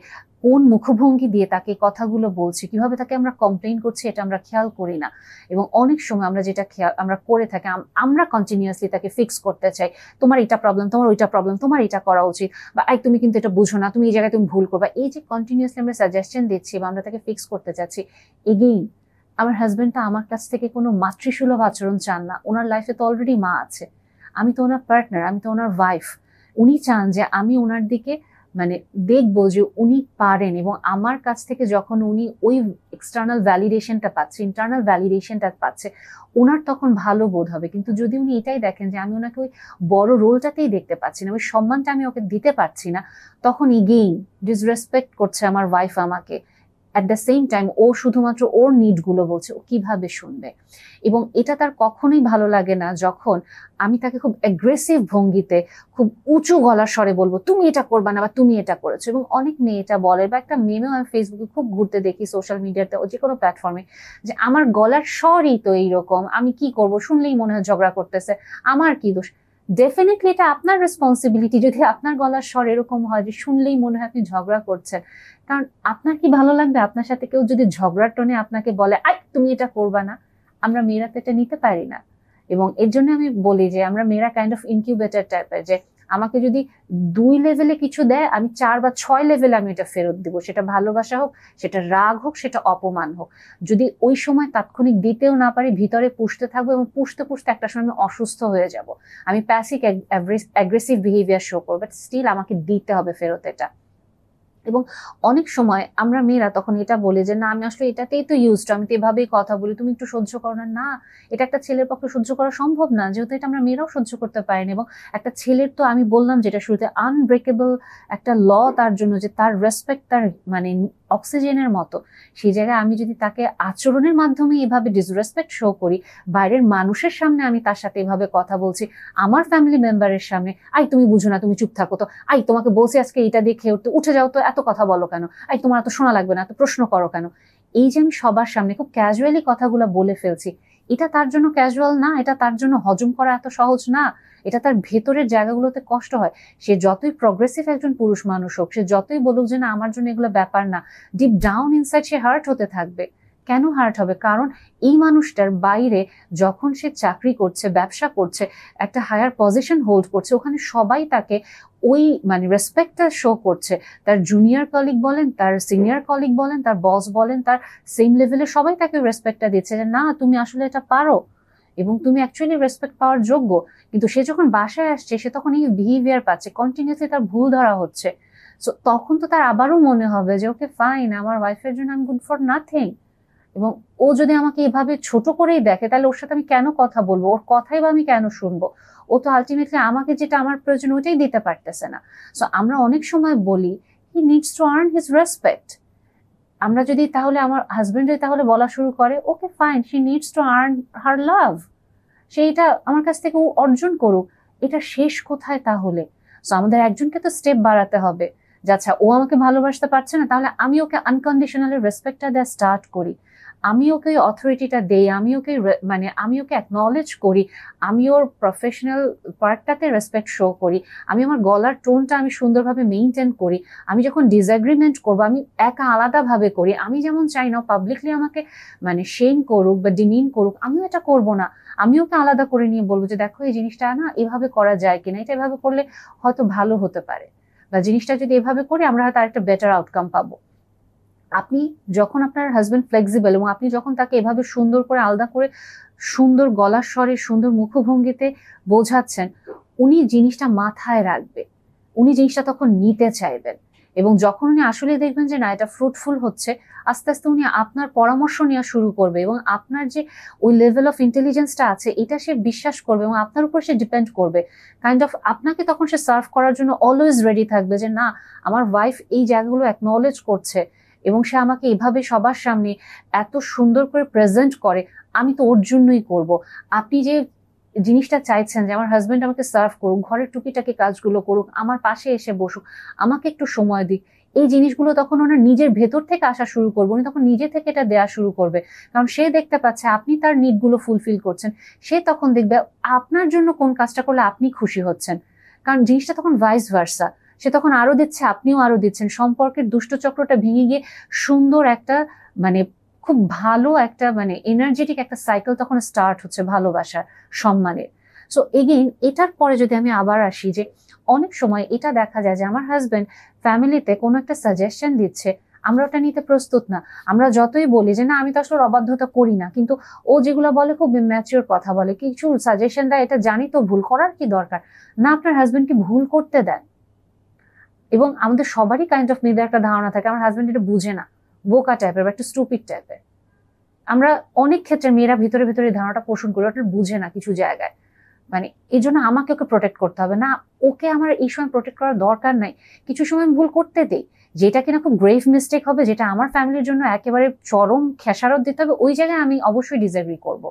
কোন মুখভঙ্গি দিয়ে তাকে কথাগুলো বলছি, কিভাবে তাকে আমরা কমপ্লেইন করছি এটা আমরা খেয়াল করি না। এবং অনেক সময় আমরা যেটা আমরা করে থাকি, আমরা কন্টিনিউয়াসলি তাকে ফিক্স করতে চাই, তোমার এটা প্রবলেম, তোমার ওইটা প্রবলেম, তোমার এটা করা উচিত, বা তুমি কিন্তু এটা বুঝো না, তুমি এই জায়গায় তুমি ভুল করবা। এই যে কন্টিনিউয়াসলি আমরা সাজেশন দিচ্ছি বা আমরা তাকে ফিক্স করতে চাচ্ছি, এগেইন আমার হাজবেন্ডটা আমার কাছ থেকে কোনো মাতৃসুলভ আচরণ চান না। ওনার লাইফে তো অলরেডি মা আছে, আমি তো ওনার পার্টনার, আমি তো ওনার ওয়াইফ। উনি চান যে আমি ওনার দিকে মানে দেখবো যে উনি পারেন, এবং আমার কাছ থেকে যখন উনি ওই এক্সটার্নাল ভ্যালিডেশনটা পাচ্ছে, ইন্টারনাল ভ্যালিডেশনটা পাচ্ছে, ওনার তখন ভালো বোধ হবে। কিন্তু যদি উনি এটাই দেখেন যে আমি ওনাকে ওই বড় রোলটাতেই দেখতে পাচ্ছি না, ওই সম্মানটা আমি ওকে দিতে পারছি না, তখন এগেইন ডিসরেসপেক্ট করছে আমার ওয়াইফ আমাকে। অ্যাট দ্য সেম টাইম ও শুধুমাত্র ওর নিড গুলো বলছে, ও কিভাবে শুনবে? এবং এটা তার কখনোই ভালো লাগে না যখন আমি তাকে খুব অ্যাগ্রেসিভ ভঙ্গিতে খুব উঁচু গলার স্বরে বলবো তুমি এটা করবা না বা তুমি এটা করেছো। এবং অনেক মেয়ে এটা বলে, বা একটা মেমেও আমি ফেসবুকে খুব ঘুরতে দেখি, সোশ্যাল মিডিয়াতে ও যে কোনো প্ল্যাটফর্মে, যে আমার গলার স্বরই তো এইরকম, আমি কি করব, শুনলেই মনে হয় ঝগড়া করতেছে, আমার কি দোষ? ডেফিনেটলি এটা আপনার রেসপন্সিবিলিটি যদি আপনার গলার স্বর এরকম হয় যে শুনলেই মনে হয় আপনি ঝগড়া করছেন। কারণ আপনার কি ভালো লাগবে আপনার সাথে কেউ যদি ঝগড়ার টোনে আপনাকে বলে আই তুমি এটা করবা না? আমরা মেয়েরা তো এটা নিতে পারি না। এবং এর জন্য আমি বলি যে আমরা মেয়েরা কাইন্ড অফ ইনকিউবেটর টাইপের, যে আমাকে যদি 2 লেভেলে কিছু দেয়, আমি 4 বা 6 লেভেলে আমি এটা ফেরত দিব, সেটা ভালোবাসা হোক, সেটা রাগ হোক, সেটা অপমান হোক। যদি ওই সময় তাৎক্ষণিক দিতেও না পারি, ভিতরে পুষতে থাকবো, এবং পুষতে পুষতে একটা সময় আমি অসুস্থ হয়ে যাব, আমি প্যাসিভ অ্যাগ্রেসিভ বিহেভিয়ার শো করবো, বাট স্টিল আমাকে দিতে হবে ফেরত এটা। এবং অনেক সময় আমরা মেয়েরা তখন এটা বলে যে না আমি আসলে এটাতেই তো ইউজড, আমি তো এভাবেই কথা বলি, তুমি একটু সহ্য করো না। না, এটা একটা ছেলের পক্ষে সহ্য করা সম্ভব না, যেহেতু এটা আমরা মেয়েরাও সহ্য করতে পারি না। এবং একটা ছেলের তো আমি বললাম যেটা শুরুতে, আনব্রেকেবল একটা ল তার জন্য, যে তার রেসপেক্ট তার মানে অক্সিজেনের মতো। সেই জায়গায় আমি যদি তাকে আচরণের মাধ্যমে এভাবে ডিসরেসপেক্ট শো করি, বাইরের মানুষের সামনে আমি তার সাথে এভাবে কথা বলছি, আমার ফ্যামিলি মেম্বারের সামনে, আই তুমি বুঝো না, তুমি চুপ থাকো তো, আই তোমাকে বলছি আজকে এটা দিয়ে খেয়ে উঠতে, উঠে যাও তো, এত কথা বলো কেন, আই তোমার এত শোনা লাগবে না, এত প্রশ্ন করো কেন? এই যে আমি সবার সামনে খুব ক্যাজুয়ালি কথাগুলো বলে ফেলছি, এটা তার জন্য ক্যাজুয়াল না, এটা তার জন্য হজম করা এত সহজ না, এটা তার ভেতরের জায়গাগুলোতে কষ্ট হয়। সে যতই প্রগ্রেসিভ একজন পুরুষ মানুষ হোক, সে যতই বলুক যে না আমার জন্য এগুলো ব্যাপার না, ডিপ ডাউন ইনসাইড সে হার্ট হতে থাকবে। কেন হার্ট হবে? কারণ এই মানুষটার বাইরে যখন সে চাকরি করছে, ব্যবসা করছে, একটা হায়ার পজিশন হোল্ড করছে, ওখানে সবাই তাকে ওই মানে রেসপেক্টটা শো করছে। তার জুনিয়র কলিগ বলেন, তার সিনিয়র কলিগ বলেন, তার বস বলেন, তার সেম লেভেলে সবাই তাকে রেসপেক্টটা দিচ্ছে যে না তুমি আসলে এটা পারো এবং তুমি অ্যাকচুয়ালি রেসপেক্ট পাওয়ার যোগ্য। কিন্তু সে যখন বাসায় আসছে, সে তখন এই বিহেভিয়ার পাচ্ছে, কন্টিনিউসলি তার ভুল ধরা হচ্ছে। সো তখন তো তার আবারও মনে হবে যে ওকে ফাইন, আমার ওয়াইফের জন্য আমি গুড ফর নাথিং। এবং ও যদি আমাকে এভাবে ছোট করেই দেখে, তাহলে ওর সাথে আমি কেন কথা বলবো, ওর কথাই বা আমি কেন শুনবো? ও তো আলটিমেটলি আমাকে যেটা আমার প্রয়োজন ওইটাই দিতে পারতেছে না। সো আমরা অনেক সময় বলি হি needs to earn his respect. আমরা যদি তাহলে আমার হাজবেন্ড যদি তাহলে বলা শুরু করে okay fine, she needs to earn her love, সেইটা আমার কাছ থেকে ও অর্জন করুক, এটা শেষ কোথায় তাহলে? সো আমাদের একজনকে তো স্টেপ বাড়াতে হবে, যে আচ্ছা ও আমাকে ভালোবাসতে পারছে না, তাহলে আমি ওকে আনকন্ডিশনালি রেসপেক্টটা দেওয়া স্টার্ট করি, আমি ওকে অথরিটিটা দেই, আমি ওকে মানে আমি ওকে অ্যাকনলেজ করি, আমি ওর প্রফেশনাল পার্টটাতে রেসপেক্ট শো করি, আমি আমার গলার টোনটা আমি সুন্দরভাবে মেনটেন করি, আমি যখন ডিসএগ্রিমেন্ট করবো আমি একা আলাদাভাবে করি, আমি যেমন চাই না পাবলিকলি আমাকে মানে শেম করুক বা ডিমিন করুক, আমিও এটা করবো না। আমি ওকে আলাদা করে নিয়ে বলবো যে দেখো এই জিনিসটা না এভাবে করা যায় কিনা, এটা এভাবে করলে হয়তো ভালো হতে পারে, বা জিনিসটা যদি এভাবে করি আমরা হয়তো আরেকটা বেটার আউটকাম পাবো। আপনি যখন আপনার হাজবেন্ড ফ্লেক্সিবল এবং আপনি যখন তাকে এভাবে সুন্দর করে আলাদা করে সুন্দর গলার স্বরে সুন্দর মুখভঙ্গিতে বোঝাচ্ছেন, উনি জিনিসটা মাথায় রাখবে, উনি জিনিসটা তখন নিতে চাইবেন। এবং যখন উনি আসলে দেখবেন যে না এটা ফ্রুটফুল হচ্ছে, আস্তে আস্তে উনি আপনার পরামর্শ নেওয়া শুরু করবে, এবং আপনার যে ওই লেভেল অফ ইন্টেলিজেন্সটা আছে এটা সে বিশ্বাস করবে এবং আপনার উপর সে ডিপেন্ড করবে। কাইন্ড অফ আপনাকে তখন সে সার্ভ করার জন্য অলওয়েজ রেডি থাকবে, যে না আমার ওয়াইফ এই জায়গাগুলো অ্যাকনলেজ করছে এবং সে আমাকে এভাবে সবার সামনে এত সুন্দর করে প্রেজেন্ট করে, আমি তো ওর জন্যই করব। আপনি যে জিনিসটা চাইছেন যে আমার হাজবেন্ড আমাকে সার্ভ করুক, ঘরের টুকিটাকি কাজগুলো করুক, আমার পাশে এসে বসুক, আমাকে একটু সময় দিক, এই জিনিসগুলো তখন ওনার নিজের ভেতর থেকে আসা শুরু করবে, উনি তখন নিজে থেকে এটা দেয়া শুরু করবে। কারণ সে দেখতে পাচ্ছে আপনি তার নিডগুলো ফুলফিল করছেন, সে তখন দেখবে আপনার জন্য কোন কাজটা করলে আপনি খুশি হচ্ছেন। কারণ জিনিসটা তখন ভাইস ভার্সা, সে তখন আরো দিচ্ছে, আপনিও আরো দিচ্ছেন, সম্পর্কের দুষ্টচক্রটা ভেঙে গিয়ে সুন্দর একটা মানে খুব ভালো একটা মানে এনার্জেটিক একটা সাইকেল তখন স্টার্ট হচ্ছে ভালোবাসার, সম্মানের। সো এগেইন এটার পরে যদি আমি আবার আসি, যে অনেক সময় এটা দেখা যায় যে আমার হাজবেন্ড ফ্যামিলিতে কোনো একটা সাজেশন দিচ্ছে, আমরা ওটা নিতে প্রস্তুত না। আমরা যতই বলি যে না আমি তো আসলে অবাধ্যতা করি না, কিন্তু ও যেগুলো বলে খুব ম্যাচিওর কথা বলে, কিছু সাজেশন দেয়, এটা জানি তো ভুল করার কি দরকার? না, আপনার হাজবেন্ডকে ভুল করতে দেন, এবং আমাদের সবারই কাইন্ড অফ মেয়েদের একটা ধারণা থাকে আমার হাজবেন্ড এটা বুঝে না, বোকা টাইপের বা একটু স্টুপিড টাইপের। আমরা অনেক ক্ষেত্রে মেয়েরা ভিতরে ভিতরে ধারণাটা পোষণ করি ওটা বুঝে না কিছু জায়গায়, মানে এই জন্য আমাকে ওকে প্রোটেক্ট করতে হবে না, ওকে আমার এই সময় প্রোটেক্ট করার দরকার নাই, কিছু সময় ভুল করতে দেই, যেটা কিনা খুব গ্রেভ মিস্টেক হবে, যেটা আমার ফ্যামিলির জন্য একেবারে চরম খেসারত দিতে হবে, ওই জায়গায় আমি অবশ্যই ডিসএগ্রি করব।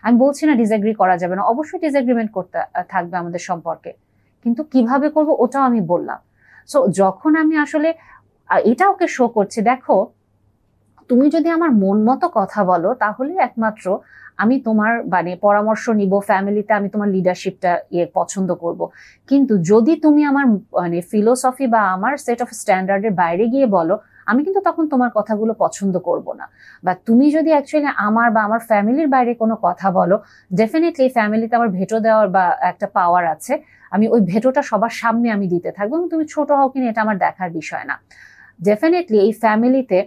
আমি বলছি না ডিসএগ্রি করা যাবে না, অবশ্যই ডিসএগ্রিমেন্ট করতে থাকবে আমাদের সম্পর্কে, কিন্তু কিভাবে করব ওটাও আমি বললাম। সো যখন আমি আসলে এটা ওকে শো করছি, দেখো তুমি যদি আমার মন মতো কথা বলো তাহলে একমাত্র আমি তোমার মানে পরামর্শ নিব, ফ্যামিলিতে আমি তোমার লিডারশিপটা পছন্দ করব, কিন্তু যদি তুমি আমার মানে ফিলোসফি বা আমার সেট অফ স্ট্যান্ডার্ডের বাইরে গিয়ে বলো, আমি কিন্তু তখন তোমার কথাগুলো পছন্দ করব না। বা তুমি যদি অ্যাকচুয়ালি আমার বা আমার ফ্যামিলির বাইরে কোনো কথা বলো, ডেফিনেটলি ফ্যামিলিতে আমার ভেটো দেওয়ার বা একটা পাওয়ার আছে, আমি ওই ভেটোটা সবার সামনে আমি দিতে থাকবো, এবং তুমি ছোট হও কিনা এটা আমার দেখার বিষয় না। ডেফিনেটলি এই ফ্যামিলিতে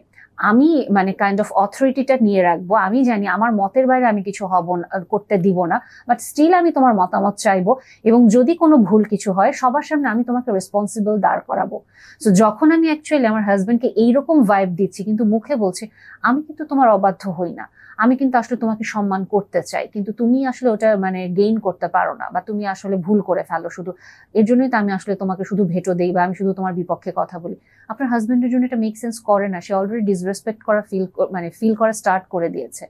আমি মানে কাইন্ড অফ অথরিটিটা নিয়ে রাখবো, আমি জানি আমার মতের বাইরে আমি কিছু হব না, করতে দিব না, বাট স্টিল আমি তোমার মতামত চাইবো, এবং যদি কোনো ভুল কিছু হয় সবার সামনে আমি তোমাকে রেসপন্সিবল দাঁড় করাবো। সো যখন আমি অ্যাকচুয়ালি আমার হাজবেন্ডকে এইরকম ভাইব দিচ্ছি কিন্তু মুখে বলছি আমি কিন্তু তোমার অবাধ্য হই না, আমি কিন্তু আসলে তোমাকে সম্মান করতে চাই, কিন্তু তুমি আসলে ওটা মানে গেইন করতে পারো না, বা তুমি আসলে ভুল করে ফেলো শুধু, এর জন্যই তো আমি আসলে তোমাকে শুধু ভেটো দেই বা আমি শুধু তোমার বিপক্ষে কথা বলি, আপনার হাজবেন্ডের জন্য এটা মেক সেন্স করে না, সে অলরেডি ডিসরেসপেক্ট করা ফিল করা স্টার্ট করে দিয়েছে,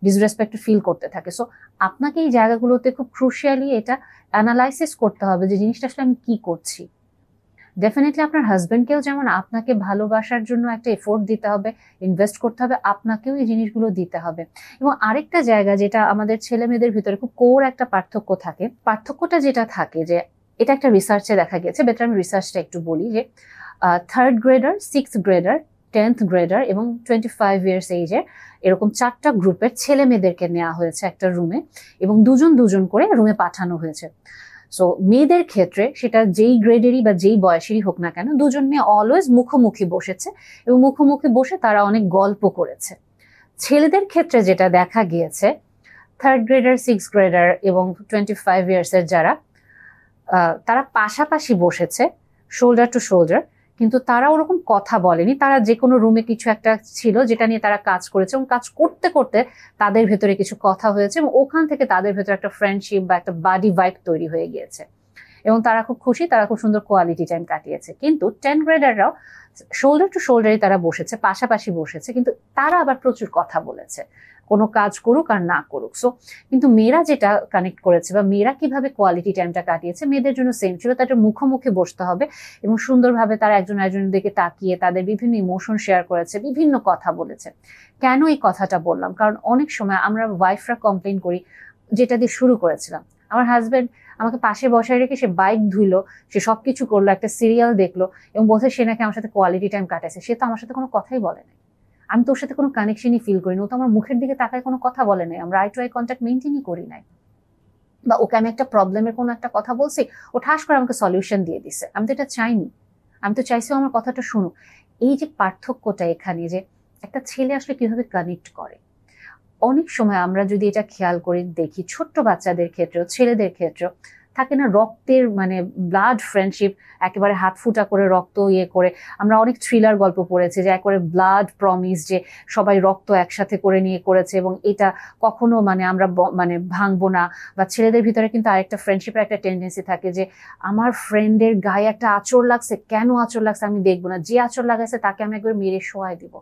ডিসরেসপেক্ট ফিল করতে থাকে। সো আপনাকে এই জায়গাগুলোতে খুব ক্রুশিয়ালি এটা অ্যানালাইসিস করতে হবে যে জিনিসটা আসলে আমি কি করছি। ডেফিনেটলি আপনার হাজবেন্ডকেও যেমন আপনাকে ভালোবাসার জন্য একটা এফোর্ট দিতে হবে, ইনভেস্ট করতে হবে, আপনাকেও এই জিনিসগুলো দিতে হবে। এবং আরেকটা জায়গা যেটা আমাদের ছেলে মেয়েদের ভিতরে খুব কোর একটা পার্থক্য থাকে, পার্থক্যটা যেটা থাকে যে এটা একটা রিসার্চে দেখা গেছে, বেটার আমি রিসার্চটা একটু বলি, যে 3rd grader, 6th grader, 10th grader এবং 25 ইয়ার্স এজের এরকম 4টা গ্রুপের ছেলে মেয়েদেরকে নেওয়া হয়েছে একটা রুমে, এবং দুজন দুজন করে রুমে পাঠানো হয়েছে। সো মেয়েদের ক্ষেত্রে সেটা যেই গ্রেডেরই বা যেই বয়সেরই হোক না কেন, দুজন মেয়ে অলওয়েজ মুখোমুখি বসেছে এবং মুখোমুখি বসে তারা অনেক গল্প করেছে। ছেলেদের ক্ষেত্রে যেটা দেখা গিয়েছে, 3rd গ্রেডার, 6th গ্রেডার এবং 25 ইয়ার্সের যারা, তারা পাশাপাশি বসেছে শোল্ডার টু শোল্ডার, কিন্তু তারা ওরকম কথা বলেনি, তারা যে কোনো রুমে কিছু একটা ছিল যেটা নিয়ে তারা কাজ করেছে, এবং কাজ করতে করতে তাদের ভেতরে কিছু কথা হয়েছে, এবং ওখান থেকে তাদের ভেতরে একটা ফ্রেন্ডশিপ বা একটা বাডি ভাইব তৈরি হয়ে গিয়েছে, এবং তারা খুব খুশি, তারা খুব সুন্দর কোয়ালিটি টাইম কাটিয়েছে। কিন্তু 10 গ্রেডাররাও শোল্ডার টু শোল্ডারই তারা বসেছে, পাশাপাশি বসেছে, কিন্তু তারা আবার প্রচুর কথা বলেছে, কোনো কাজ করুক আর না করুক। সো কিন্তু মেয়েরা যেটা কানেক্ট করেছে বা মেয়েরা কিভাবে কোয়ালিটি টাইমটা কাটিয়েছে, মেয়েদের জন্য সেম ছিল, তাদের মুখোমুখি বসতে হবে এবং সুন্দরভাবে তারা একজন একজনের দিকে তাকিয়ে তাদের বিভিন্ন ইমোশন শেয়ার করেছে, বিভিন্ন কথা বলেছে। কেন এই কথাটা বললাম, কারণ অনেক সময় আমরা ওয়াইফরা কমপ্লেন করি, যেটা দিয়ে শুরু করেছিলাম, আমার হাজবেন্ড আমাকে পাশে বসায় রেখে সে বাইক ধুইলো, সে সবকিছু করলো, একটা সিরিয়াল দেখলো এবং বলছে সে নাকি আমার সাথে কোয়ালিটি টাইম কাটাইছে, সে তো আমার সাথে কোনো কথাই বলে নাই, আমি তোর সাথে কোনো কানেকশনই ফিল করিনি, ও তো আমার মুখের দিকে তাকায় কোনো কথা বলে নাই, আমরা আই টু আই কন্ট্যাক্ট মেনটেনই করি নাই, বা ওকে আমি একটা প্রবলেমের কোনো একটা কথা বলছি, ও ঠাস করে আমাকে সলিউশন দিয়ে দিছে, আমি তো এটা চাইনি, আমি তো চাইছি আমার কথাটা শুনুক। এই যে পার্থক্যটা এখানে, যে একটা ছেলে আসলে কিভাবে কানেক্ট করে, অনেক সময় আমরা যদি এটা খেয়াল করে দেখি, ছোট্ট বাচ্চাদের ক্ষেত্রেও ছেলেদের ক্ষেত্রেও থাকে না রক্তের মানে ব্লাড ফ্রেন্ডশিপ, একেবারে হাত ফুটা করে রক্ত করে, আমরা অনেক থ্রিলার গল্প পড়েছি যে একেবারে ব্লাড প্রমিস, যে সবাই রক্ত একসাথে করে নিয়ে করেছে এবং এটা কখনো মানে আমরা মানে ভাঙবো না। বা ছেলেদের ভিতরে কিন্তু আরেকটা ফ্রেন্ডশিপের একটা টেন্ডেন্সি থাকে যে আমার ফ্রেন্ডের গায়ে একটা আঁচড় লাগছে, কেন আঁচড় লাগছে আমি দেখবো না, যে আঁচড় লাগাইছে তাকে আমি একবার মেরে শোয়াই দিব।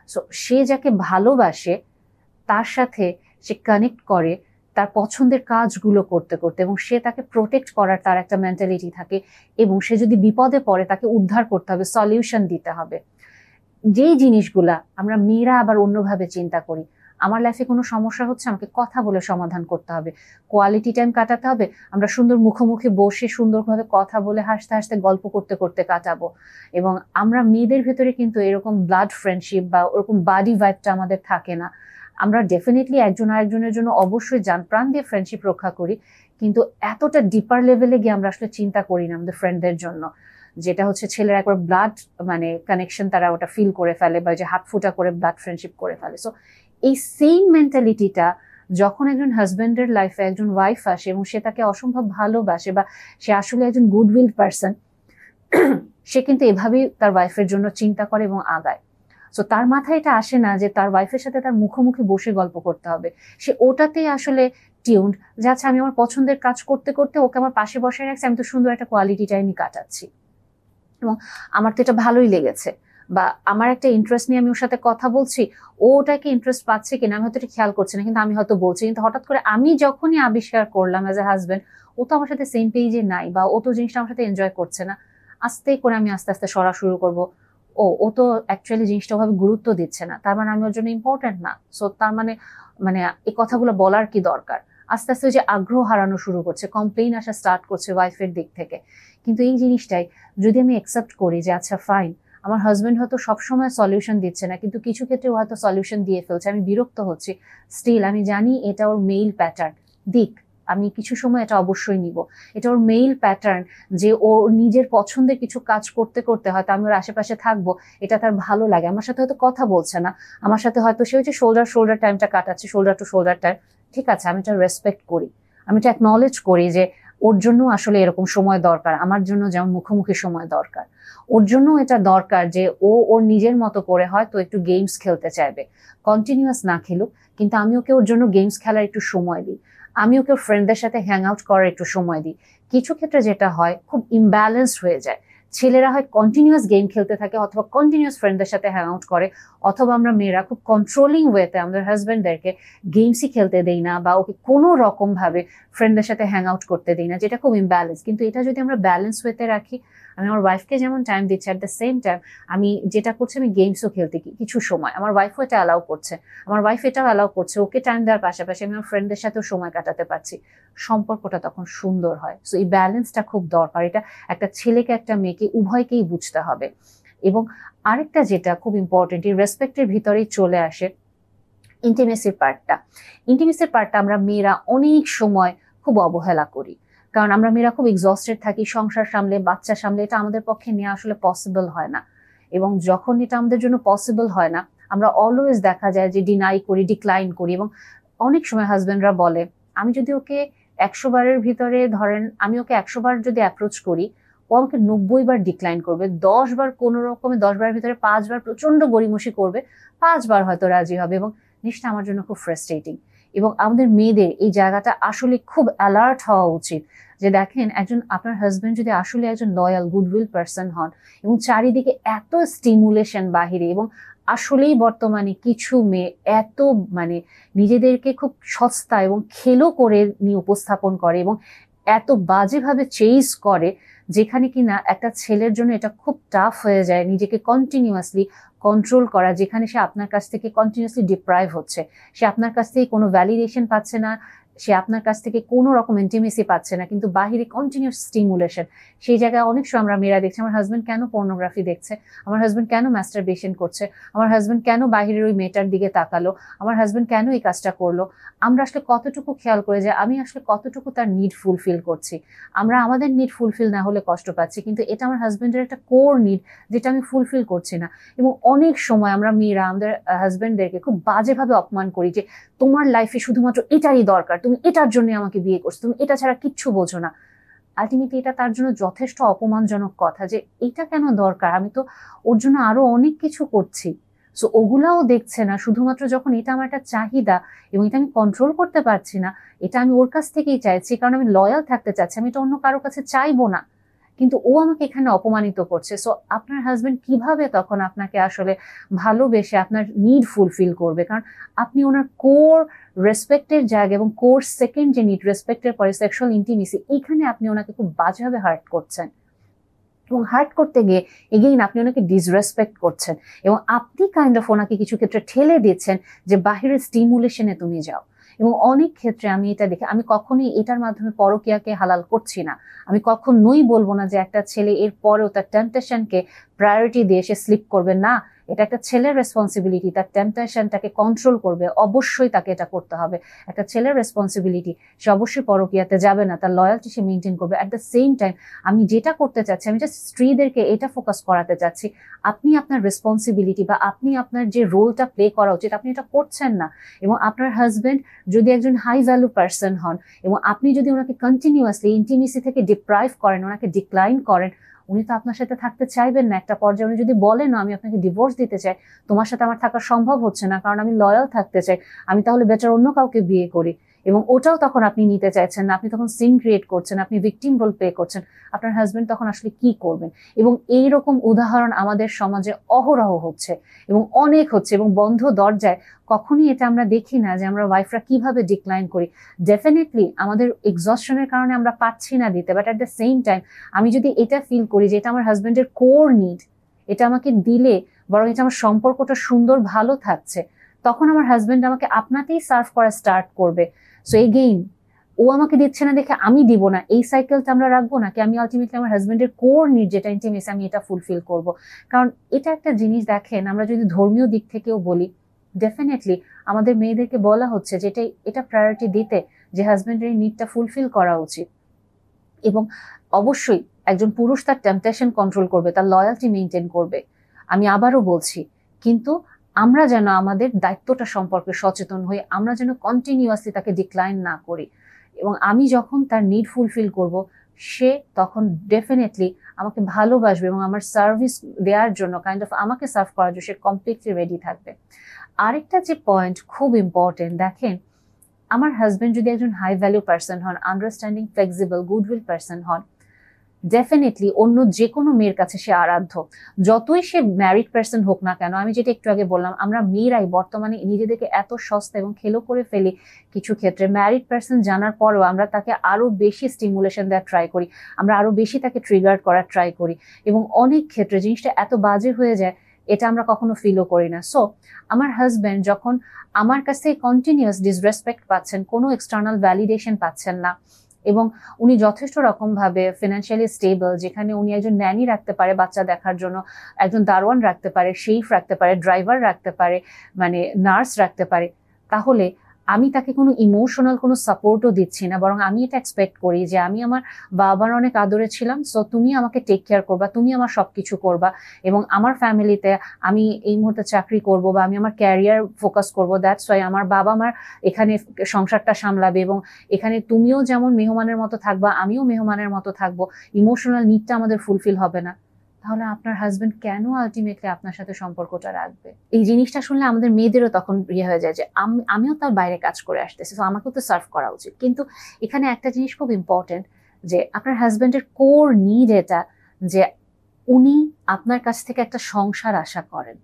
সো সে যাকে ভালোবাসে তার সাথে সে কানেক্ট করে তার পছন্দের কাজগুলো করতে করতে, এবং সে তাকে প্রোটেক্ট করার তার একটা মেন্টালিটি থাকে, এবং সে যদি বিপদে পড়ে তাকে উদ্ধার করতে হবে, সলিউশন দিতে হবে। যেই জিনিসগুলা আমরা মেয়েরা আবার অন্যভাবে চিন্তা করি, আমার লাইফে কোনো সমস্যা হচ্ছে আমাকে কথা বলে সমাধান করতে হবে, কোয়ালিটি টাইম কাটাতে হবে, আমরা সুন্দর মুখোমুখি বসে সুন্দরভাবে কথা বলে হাসতে হাসতে গল্প করতে করতে কাটাবো। এবং আমরা মেয়েদের ভেতরে কিন্তু এরকম ব্লাড ফ্রেন্ডশিপ বা ওরকম বাডি ভাইবটা আমাদের থাকে না। আমরা ডেফিনেটলি একজন আরেকজনের জন্য অবশ্যই জান প্রাণ দিয়ে ফ্রেন্ডশিপ রক্ষা করি, কিন্তু এতটা ডিপার লেভেলে গিয়ে আমরা আসলে চিন্তা করি না আমাদের ফ্রেন্ডদের জন্য, যেটা হচ্ছে ছেলেরা একবার ব্লাড মানে কানেকশন তারা ওটা ফিল করে ফেলে, বা যে হাত ফুটা করে ব্লাড ফ্রেন্ডশিপ করে ফেলে। সো এই সেম মেন্টালিটিটা যখন একজন হাজবেন্ডের লাইফে একজন ওয়াইফ আসে এবং সে তাকে অসম্ভব ভালোবাসে, বা সে আসলে একজন গুডউইল পার্সন, সে কিন্তু এভাবেই তার ওয়াইফের জন্য চিন্তা করে এবং আগায়। সো তার মাথায় এটা আসে না যে তার ওয়াইফের সাথে তার মুখোমুখি বসে গল্প করতে হবে। সে ওটাতেই আসলে টিউনড যে আচ্ছা আমি আমার পছন্দের কাজ করতে করতে ওকে আমার পাশে বসে রাখছি, আমি তো সুন্দর একটা কোয়ালিটি টাইমই কাটাচ্ছি এবং আমার তো এটা ভালোই লেগেছে, বা আমার একটা ইন্টারেস্ট নিয়ে আমি ওর সাথে কথা বলছি, ও ওটাকে ইন্টারেস্ট পাচ্ছে কিনা আমি হয়তো এটা খেয়াল করছি না, কিন্তু আমি হয়তো বলছি, কিন্তু হঠাৎ করে আমি যখনই আবিষ্কার করলাম অ্যাজ এ হাজবেন্ড ও তো আমার সাথে সেম পেজে নাই বা ও তো জিনিসটা আমার সাথে এনজয় করছে না, আস্তে করে আমি আস্তে আস্তে সরা শুরু করবো, ও ও তো অ্যাকচুয়ালি জিনিসটা ওভাবে গুরুত্ব দিচ্ছে না, তার মানে আমি ওর জন্য ইম্পর্টেন্ট না। সো তার মানে মানে এই কথাগুলো বলার কি দরকার। আস্তে আস্তে যে আগ্রহ হারানো শুরু করছে, কমপ্লেইন আসা স্টার্ট করছে ওয়াইফের দিক থেকে। কিন্তু এই জিনিসটাই যদি আমি অ্যাকসেপ্ট করি যে আচ্ছা ফাইন, আমার হাজবেন্ড হয়তো সবসময় সলিউশন দিচ্ছে না, কিন্তু কিছু ক্ষেত্রে হয়তো সলিউশন দিয়ে ফেলছে, আমি বিরক্ত হচ্ছি, স্টিল আমি জানি এটা ওর মেইল প্যাটার্ন, দিক আমি কিছু সময় এটা অবশ্যই নিব, এটা ওর মেইল প্যাটার্ন যে ওর নিজের পছন্দের কিছু কাজ করতে করতে হয়তো আমি ওর আশেপাশে থাকবো, এটা তার ভালো লাগে, আমার সাথে হয়তো কথা বলছে না, আমার সাথে হয়তো সে হচ্ছে শোল্ডার টাইমটা কাটাচ্ছে, শোল্ডার টু শোল্ডার টাইম, ঠিক আছে আমি এটা রেসপেক্ট করি, আমি এটা অ্যাকনলেজ করি যে ওর জন্য আসলে এরকম সময় দরকার, আমার জন্য যেমন মুখোমুখি সময় দরকার, ওর জন্য এটা দরকার যে ও ওর নিজের মতো করে হয়তো একটু গেমস খেলতে চাইবে, কন্টিনিউয়াস না খেলুক, কিন্তু আমি ওকে ওর জন্য গেমস খেলার একটু সময় দিই, আমি ওকে ফ্রেন্ডদের সাথে হ্যাং আউট করার একটু সময় দিই। কিছু ক্ষেত্রে যেটা হয় খুব ইমব্যালেন্সড হয়ে যায়, ছেলেরা হয় কন্টিনিউয়াস গেম খেলতে থাকে অথবা কন্টিনিউয়াস ফ্রেন্ডদের সাথে হ্যাং আউট করে, অথবা আমরা মেয়েরা খুব কন্ট্রোলিং ওয়েতে আমাদের হাজবেন্ডদেরকে গেমসই খেলতে দেই না বা ওকে কোনো রকম ভাবে ফ্রেন্ডদের সাথে হ্যাং আউট করতে দিই না, যেটা খুব ইমব্যালেন্স। কিন্তু এটা যদি আমরা ব্যালেন্স ওয়েতে রাখি, আমি আমার ওয়াইফকে যেমন টাইম দিচ্ছি, অ্যাট দ্য সেম টাইম আমি যেটা করছি আমি গেমসও খেলতে কিছু সময়, আমার ওয়াইফও এটা অ্যালাউ করছে, আমার ওয়াইফ এটাও অ্যালাউ করছে, ওকে টাইম দেওয়ার পাশাপাশি আমি আমার ফ্রেন্ডদের সাথেও সময় কাটাতে পারছি, সম্পর্কটা তখন সুন্দর হয়। সো এই ব্যালেন্সটা খুব দরকার, এটা একটা ছেলেকে একটা মেয়েকে উভয়কেই বুঝতে হবে। এবং আরেকটা যেটা খুব ইম্পর্টেন্ট, এই রেসপেক্টের ভিতরেই চলে আসে ইন্টিমেসির পার্টটা। ইন্টিমেসির পার্টটা আমরা মেয়েরা অনেক সময় খুব অবহেলা করি, কারণ আমরা মেয়েরা খুব এক্সস্টেড থাকি, সংসার সামলে বাচ্চা সামলে, এটা আমাদের পক্ষে নেওয়া আসলে পসিবল হয় না। এবং যখন এটা আমাদের জন্য পসিবল হয় না, আমরা অলওয়েজ দেখা যায় যে ডিনাই করি, ডিক্লাইন করি, এবং অনেক সময় হাজবেন্ডরা বলে আমি যদি ওকে 100 বারের ভিতরে ধরেন আমি ওকে 100 বার যদি অ্যাপ্রোচ করি, ও আমাকে 90 বার ডিক্লাইন করবে, 10 বার কোনো রকমে 10 বারের ভিতরে 5 বার প্রচন্ড গড়িমসি করবে, 5 বার হয়তো রাজি হবে, এবং জিনিসটা আমার জন্য খুব ফ্রাস্ট্রেটিং। এবং আমাদের মেয়েদের এই জায়গাটা আসলে খুব অ্যালার্ট হওয়া উচিত যে দেখেন একজন আপনার হাজবেন্ড যদি আসলে একজন লয়াল গুডউইল পার্সন হন, এবং চারিদিকে এত স্টিমুলেশন বাহিরে, এবং আসলেই বর্তমানে কিছু মেয়ে এত মানে নিজেদেরকে খুব সস্তা এবং খেলো করে নিয়ে উপস্থাপন করে এবং এত বাজেভাবে চেইজ করে, যেখানে কিনা একটা ছেলের জন্য এটা খুব টাফ হয়ে যায় নিজেকে কন্টিনিউয়াসলি কন্ট্রোল করা, যেখানে সে আপনার কাছ থেকে কন্টিনিউয়াসলি ডিপ্রাইভ হচ্ছে, সে আপনার কাছ থেকে কোনো ভ্যালিডেশন পাচ্ছে না, সে আপনার কাছ থেকে কোনো রকম ইন্টিমেসি পাচ্ছে না, কিন্তু বাহিরে কন্টিনিউয়াস স্টিমুলেশন। সেই জায়গায় অনেক সময় আমরা মেয়েরা দেখছি আমার হাজবেন্ড কেন পর্নোগ্রাফি দেখছে, আমার হাজবেন্ড কেন মাস্টারবেশন করছে, আমার হাজবেন্ড কেন বাহিরের ওই মেয়েটার দিকে তাকালো, আমার হাজবেন্ড কেন এই কাজটা করলো। আমরা আসলে কতটুকু খেয়াল করে যে আমি আসলে কতটুকু তার নিড ফুলফিল করছি। আমরা আমাদের নিড ফুলফিল না হলে কষ্ট পাচ্ছি, কিন্তু এটা আমার হাজবেন্ডের একটা কোর নিড যেটা আমি ফুলফিল করছি না। এবং অনেক সময় আমরা মেয়েরা আমাদের হাজবেন্ডদেরকে খুব বাজেভাবে অপমান করি যে তোমার লাইফে শুধুমাত্র এটারই দরকার, তুমি এটার জন্য আমাকে বিয়ে করছো, তুমি এটা ছাড়া কিচ্ছু বোঝো না। আলটিমেটলি এটা তার জন্য যথেষ্ট অপমানজনক কথা যে এটা কেন দরকার, আমি তো ওর জন্য আরো অনেক কিছু করছি। সো ওগুলাও দেখছে না, শুধুমাত্র যখন এটা আমার একটা চাহিদা এবং এটা আমি কন্ট্রোল করতে পারছি না, এটা আমি ওর কাছ থেকেই চাইছি কারণ আমি লয়াল থাকতে চাচ্ছি, আমি এটা অন্য কারোর কাছে চাইবো না, কিন্তু ও আমাকে এখানে অপমানিত করছে। সো আপনার হাজবেন্ড কিভাবে তখন আপনাকে আসলে ভালোবেসে আপনার নিড ফুলফিল করবে, কারণ আপনি ওনার কোর রেসপেক্টের জায়গা এবং কোর সেকেন্ড যে নিড রেসপেক্টের পরে সেক্সুয়াল ইন্টিমেসি, এইখানে আপনি ওনাকে খুব বাজেভাবে হার্ট করছেন, এবং হার্ট করতে গিয়ে এগেইন আপনি ওনাকে ডিসরেসপেক্ট করছেন, এবং আপনি কাইন্ড অফ ওনাকে কিছু ক্ষেত্রে ঠেলে দিচ্ছেন যে বাহিরের স্টিমুলেশনে তুমি যাও। এবং অনেক ক্ষেত্রে আমি এটা দেখে, আমি কখনোই এটার মাধ্যমে পরকীয়াকে হালাল করছি না, আমি কখনোই বলবো না যে একটা ছেলে এর পরেও তার টেম্পটেশনকে প্রায়োরিটি দিয়ে সে স্লিপ করবে না, এটা একটা ছেলের রেসপন্সিবিলিটি, তার টেম্পটেশনটাকে কন্ট্রোল করবে, অবশ্যই তাকে এটা করতে হবে, একটা ছেলের রেসপন্সিবিলিটি, সে অবশ্যই পরকীয়াতে যাবে না, তার লয়ালটি সে মেনটেন করবে। অ্যাট দ্য সেম টাইম আমি যেটা করতে চাচ্ছি, আমি জাস্ট স্ত্রীদেরকে এটা ফোকাস করাতে চাচ্ছি, আপনি আপনার রেসপন্সিবিলিটি বা আপনি আপনার যে রোলটা প্লে করা উচিত আপনি এটা করছেন না। এবং আপনার হাজবেন্ড যদি একজন হাই ভ্যালু পার্সন হন এবং আপনি যদি ওনাকে কন্টিনিউয়াসলি ইন্টিমেসি থেকে ডিপ্রাইভ করেন, ওনাকে ডিক্লাইন করেন, উনি তো আপনার সাথে থাকতে চাইবেন না। একটা পর্যায়ে উনি যদি বলেন আমি আপনাকে ডিভোর্স দিতে চাই, তোমার সাথে আমার থাকা সম্ভব হচ্ছে না কারণ আমি লয়াল থাকতে চাই, আমি তাহলে বেটার অন্য কাউকে বিয়ে করি, এবং ওটাও তখন আপনি নিতে চাইছেন না, আপনি তখন সিন ক্রিয়েট করছেন, আপনি ভিকটিম রোল প্লে করছেন, আপনার হাজবেন্ড তখন আসলে কি করবেন? এবং এইরকম উদাহরণ আমাদের সমাজে অহরহ হচ্ছে এবং অনেক হচ্ছে, এবং বন্ধ দরজায় কখনই এটা আমরা দেখি না যে আমরা ওয়াইফরা কিভাবে ডিক্লাইন করি। ডেফিনেটলি আমাদের এক্সস্টনের কারণে আমরা পাচ্ছি না দিতে, but at the same time আমি যদি এটা ফিল করি যে এটা আমার হাজবেন্ডের কোর নিড, এটা আমাকে দিলে বরং এটা আমার সম্পর্কটা সুন্দর ভালো থাকছে, তখন আমার হাজবেন্ড আমাকে আপনাতেই সার্ভ করা স্টার্ট করবে। সো এগেইন, ও আমাকে দিচ্ছে না দেখে আমি দিব না, এই সাইকেলটা আমরা রাখবো নাকি আমি আলটিমেটলি আমার হাজবেন্ডের কোর নিড যেটা ইন্টিমেসি আমি এটা ফুলফিল করব। কারণ এটা একটা জিনিস, দেখেন আমরা যদি ধর্মীয় দিক থেকেও বলি, ডেফিনেটলি আমাদের মেয়েদেরকে বলা হচ্ছে যে এটা প্রায়োরিটি দিতে, যে হাজবেন্ডের এই নিডটা ফুলফিল করা উচিত। এবং অবশ্যই একজন পুরুষ তার টেম্পটেশন কন্ট্রোল করবে, তার লয়ালটি মেনটেন করবে, আমি আবারও বলছি, কিন্তু আমরা যেন আমাদের দায়িত্বটা সম্পর্কে সচেতন হই, আমরা যেন কন্টিনিউয়াসলি তাকে ডিক্লাইন না করি। এবং আমি যখন তার নিড ফুলফিল করব, সে তখন ডেফিনেটলি আমাকে ভালোবাসবে এবং আমার সার্ভিস দেওয়ার জন্য, কাইন্ড অফ আমাকে সার্ভ করার জন্য সে কমপ্লিটলি রেডি থাকবে। আরেকটা যে পয়েন্ট খুব ইম্পর্টেন্ট, দেখেন আমার হাজবেন্ড যদি একজন হাই ভ্যালু পার্সন হন, আন্ডারস্ট্যান্ডিং, ফ্লেক্সিবল, গুডউইল পার্সন হন, ডেফিনেটলি অন্য যে কোনো মেয়ের কাছে সে আরাধ্য, যতই সে ম্যারিড পার্সন হোক না কেন। আমি যেটা একটু আগে বললাম, আমরা মেয়েরাই বর্তমানে নিজেদেরকে এত সস্তা এবং খেলো করে ফেলি কিছু ক্ষেত্রে, ম্যারিড পার্সন জানার পরেও আমরা তাকে আরো বেশি স্টিমুলেশন দেওয়ার ট্রাই করি, আমরা আরো বেশি তাকে ট্রিগার করার ট্রাই করি, এবং অনেক ক্ষেত্রে জিনিসটা এত বাজে হয়ে যায় এটা আমরা কখনো ফিলও করি না। সো আমার হাজব্যান্ড যখন আমার কাছ থেকে কন্টিনিউয়াস ডিসরেসপেক্ট পাচ্ছেন, কোনো এক্সটার্নাল ভ্যালিডেশন পাচ্ছেন না, এবং উনি যথেষ্ট রকম ভাবে ফিনান্সিয়ালি স্টেবল, যেখানে উনি একজন ন্যানি রাখতে পারে বাচ্চা দেখার জন্য, একজন দারোয়ান রাখতে পারে, শেফ রাখতে পারে, ড্রাইভার রাখতে পারে, মানে নার্স রাখতে পারে, তাহলে আমি তাকে কোনো ইমোশনাল কোনো সাপোর্টও দিচ্ছি না, বরং আমি এটা এক্সপেক্ট করি যে আমি আমার বাবার অনেক আদরে ছিলাম, সো তুমি আমাকে টেক কেয়ার করবা, তুমি আমার সবকিছু করবা, এবং আমার ফ্যামিলিতে আমি এই মুহূর্তে চাকরি করব বা আমি আমার ক্যারিয়ার ফোকাস করব, দ্যাটস ওয়াই আমার বাবা আমার এখানে সংসারটা সামলাবে, এবং এখানে তুমিও যেমন মেহমানের মতো থাকবা, আমিও মেহমানের মতো থাকবো, ইমোশনাল নিডটা আমাদের ফুলফিল হবে না, তাহলে আপনার হাজবেন্ড কেন আলটিমেটলি আপনার সাথে সম্পর্কটা রাখবে? এই জিনিসটা শুনলে আমাদের মেয়েদেরও তখন ইয়ে হয়ে যায় যে আমিও তার বাইরে কাজ করে আসতেছি, তো আমাকেও তো সার্ভ করা উচিত। কিন্তু এখানে একটা জিনিস খুব ইম্পর্টেন্ট, যে আপনার হাজবেন্ডের কোর নিড এটা, যে উনি আপনার কাছ থেকে একটা সংসার আশা করেন।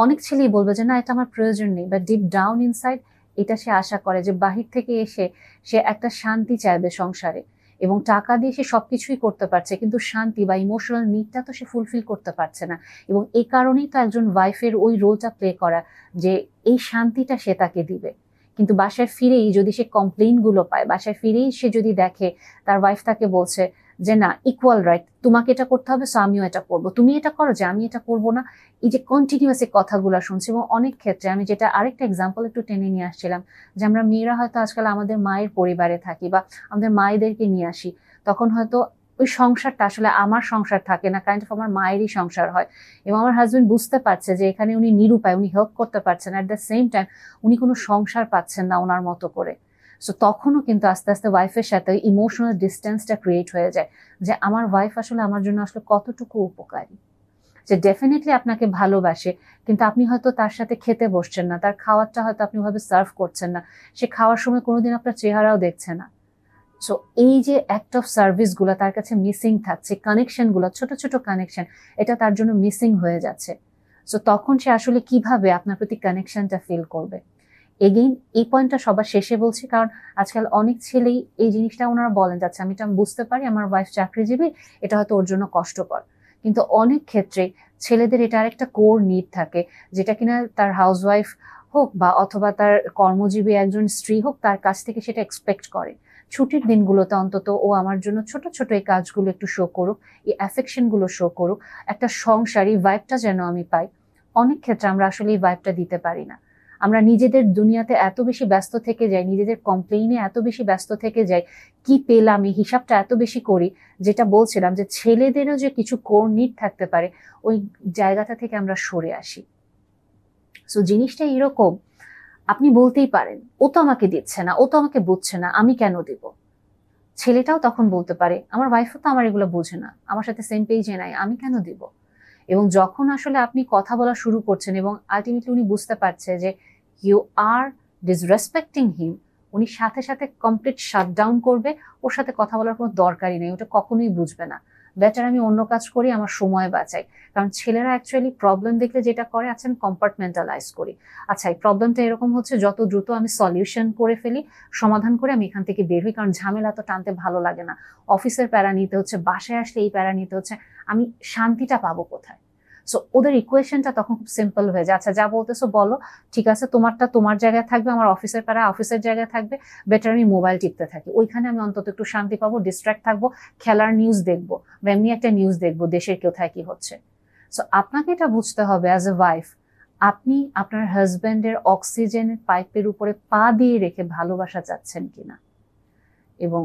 অনেক ছেলেই বলবে যে না এটা আমার প্রয়োজন নেই, বাট ডিপ ডাউন ইনসাইড এটা সে আশা করে যে বাহির থেকে এসে সে একটা শান্তি চাইবে সংসারে, এবং টাকা দিয়ে সে সবকিছুই করতে পারছে, কিন্তু শান্তি বা ইমোশনাল নিডটা তো সে ফুলফিল করতে পারছে না। এবং এই কারণেই তো একজন ওয়াইফের ওই রোলটা প্লে করা, যে এই শান্তিটা সে তাকে দিবে। কিন্তু বাসায় ফিরেই যদি সে কমপ্লেইন গুলো পায়, বাসায় ফিরেই সে যদি দেখে তার ওয়াইফ তাকে বলছে যে না ইকুয়াল রাইট, তোমাকে এটা করতে হবে, সো আমিও এটা করবো, তুমি এটা করো যে আমি এটা করবো না, এই যে কন্টিনিউয়াস এই কথাগুলো শুনছি। এবং অনেক ক্ষেত্রে আমি যেটা আরেকটা এক্সাম্পল একটু টেনে নিয়ে আসছিলাম, যে আমরা মেয়েরা হয়তো আজকাল আমাদের মায়ের পরিবারে থাকি বা আমাদের মায়েদেরকে নিয়ে আসি, তখন হয়তো ওই সংসারটা আসলে আমার সংসার থাকে না, কাইন্ড অফ আমার মায়েরই সংসার হয়, এবং আমার হাজবেন্ড বুঝতে পারছে যে এখানে উনি নিরুপায়, উনি হেল্প করতে পারছেন, অ্যাট দ্য সেম টাইম উনি কোনো সংসার পাচ্ছেন না ওনার মতো করে। সো তখনও কিন্তু আস্তে আস্তে ওয়াইফের সাথে ইমোশনাল ডিস্টেন্সটা ক্রিয়েট হয়ে যায়, যে আমার ওয়াইফ আসলে আমার জন্য আসলে কতটুকু উপকারী, যে ডেফিনেটলি আপনাকে ভালোবাসে, কিন্তু আপনি হয়তো তার সাথে খেতে বসছেন না, তার খাওয়ারটা হয়তো আপনি ওভাবে সার্ভ করছেন না, সে খাওয়ার সময় কোনোদিন আপনার চেহারাও দেখছে না। সো এই যে অ্যাক্ট অফ সার্ভিস গুলো তার কাছে মিসিং থাকছে, কানেকশন গুলো, ছোট ছোট কানেকশন, এটা তার জন্য মিসিং হয়ে যাচ্ছে। সো তখন সে আসলে কিভাবে আপনার প্রতি কানেকশনটা ফিল করবে? এগেইন এই পয়েন্টটা সবার শেষে বলছি, কারণ আজকাল অনেক ছেলেই এই জিনিসটা ওনারা বলেন যাচ্ছে আমি এটা বুঝতে পারি আমার ওয়াইফ চাকরিজীবী, এটা হয়তো ওর জন্য কষ্টকর, কিন্তু অনেক ক্ষেত্রে ছেলেদের এটা আরেকটা কোর নিড থাকে, যেটা কিনা তার হাউসওয়াইফ হোক বা অথবা তার কর্মজীবী একজন স্ত্রী হোক, তার কাছ থেকে সেটা এক্সপেক্ট করে। ছুটির দিনগুলোতে অন্তত ও আমার জন্য ছোট ছোট এই কাজগুলো একটু শো করুক, এই অ্যাফেকশন গুলো শো করুক, একটা সংসারী ভাইবটা যেন আমি পাই। অনেক ক্ষেত্রে আমরা আসলে এই ভাইবটা দিতে পারি না, আমরা নিজেদের দুনিয়াতে এত বেশি ব্যস্ত থেকে যাই, নিজেদের কমপ্লেইনে এত বেশি ব্যস্ত থেকে যাই, কি পেলাম এই হিসাবটা এত বেশি করি, যেটা বলছিলাম যে ছেলেদেরও যে কিছু কোর নিড থাকতে পারে ওই জায়গাটা থেকে আমরা সরে আসি। সো জিনিসটা এরকম, আপনি বলতেই পারেন ও তো আমাকে দিচ্ছে না, ও তো আমাকে বুঝছে না, আমি কেন দিব? ছেলেটাও তখন বলতে পারে আমার ওয়াইফও তো আমার এগুলো বোঝে না, আমার সাথে সেম পেজে নাই, আমি কেন দিব। এবং যখন আসলে আপনি কথা বলা শুরু করছেন এবং আলটিমেটলি উনি বুঝতে পারছে যে ইউ আর ডিসরেসপেক্টিং হিম, উনি সাথে সাথে কমপ্লিট শাটডাউন করবে, ওর সাথে কথা বলার কোনো দরকারই নেই, ওটা কখনোই বুঝবে না, বেটার আমি অন্য কাজ করি, আমার সময় বাঁচাই। কারণ ছেলেরা অ্যাকচুয়ালি প্রবলেম দেখলে যেটা করে, আচ্ছা আমি কম্পার্টমেন্টালাইজ করি, আচ্ছা এই প্রবলেমটা এরকম হচ্ছে, যত দ্রুত আমি সলিউশন করে ফেলি, সমাধান করে আমি এখান থেকে বের হই, কারণ ঝামেলা তো টানতে ভালো লাগে না, অফিসের প্যারা নিতে হচ্ছে, বাসায় আসলে এই প্যারা নিতে হচ্ছে, আমি শান্তিটা পাবো কোথায়। সো ওদের ইকুয়েশনটা তখন খুব সিম্পল হয়ে যায়, আচ্ছা যা বলতেছো বলো, ঠিক আছে তোমারটা তোমার জায়গায় থাকবে, আমার অফিসের প্যারা অফিসের জায়গায় থাকবে, বেটার আমি মোবাইল টিপতে থাকি, ওইখানে আমি অন্তত একটু শান্তি পাবো, ডিস্ট্রাক্ট থাকবো, খেলার নিউজ দেখবো বা এমনি একটা নিউজ দেখবো দেশের কোথায় কি হচ্ছে। সো আপনাকে এটা বুঝতে হবে অ্যাজ এ ওয়াইফ, আপনি আপনার হাজব্যান্ডের অক্সিজেনের পাইপের উপরে পা দিয়ে রেখে ভালোবাসা চাচ্ছেন কিনা, এবং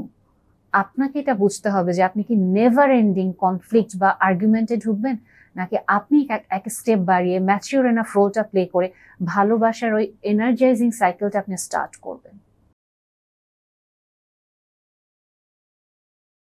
আপনাকে এটা বুঝতে হবে যে আপনি কি নেভার এন্ডিং কনফ্লিক্ট বা আর্গুমেন্টে ঢুকবেন, নাকি আপনি এক স্টেপ বাড়িয়ে ম্যাচিওর এনাফ রোলটা প্লে করে ভালোবাসার ওই এনার্জাইজিং সাইকেলটা আপনি স্টার্ট করবেন।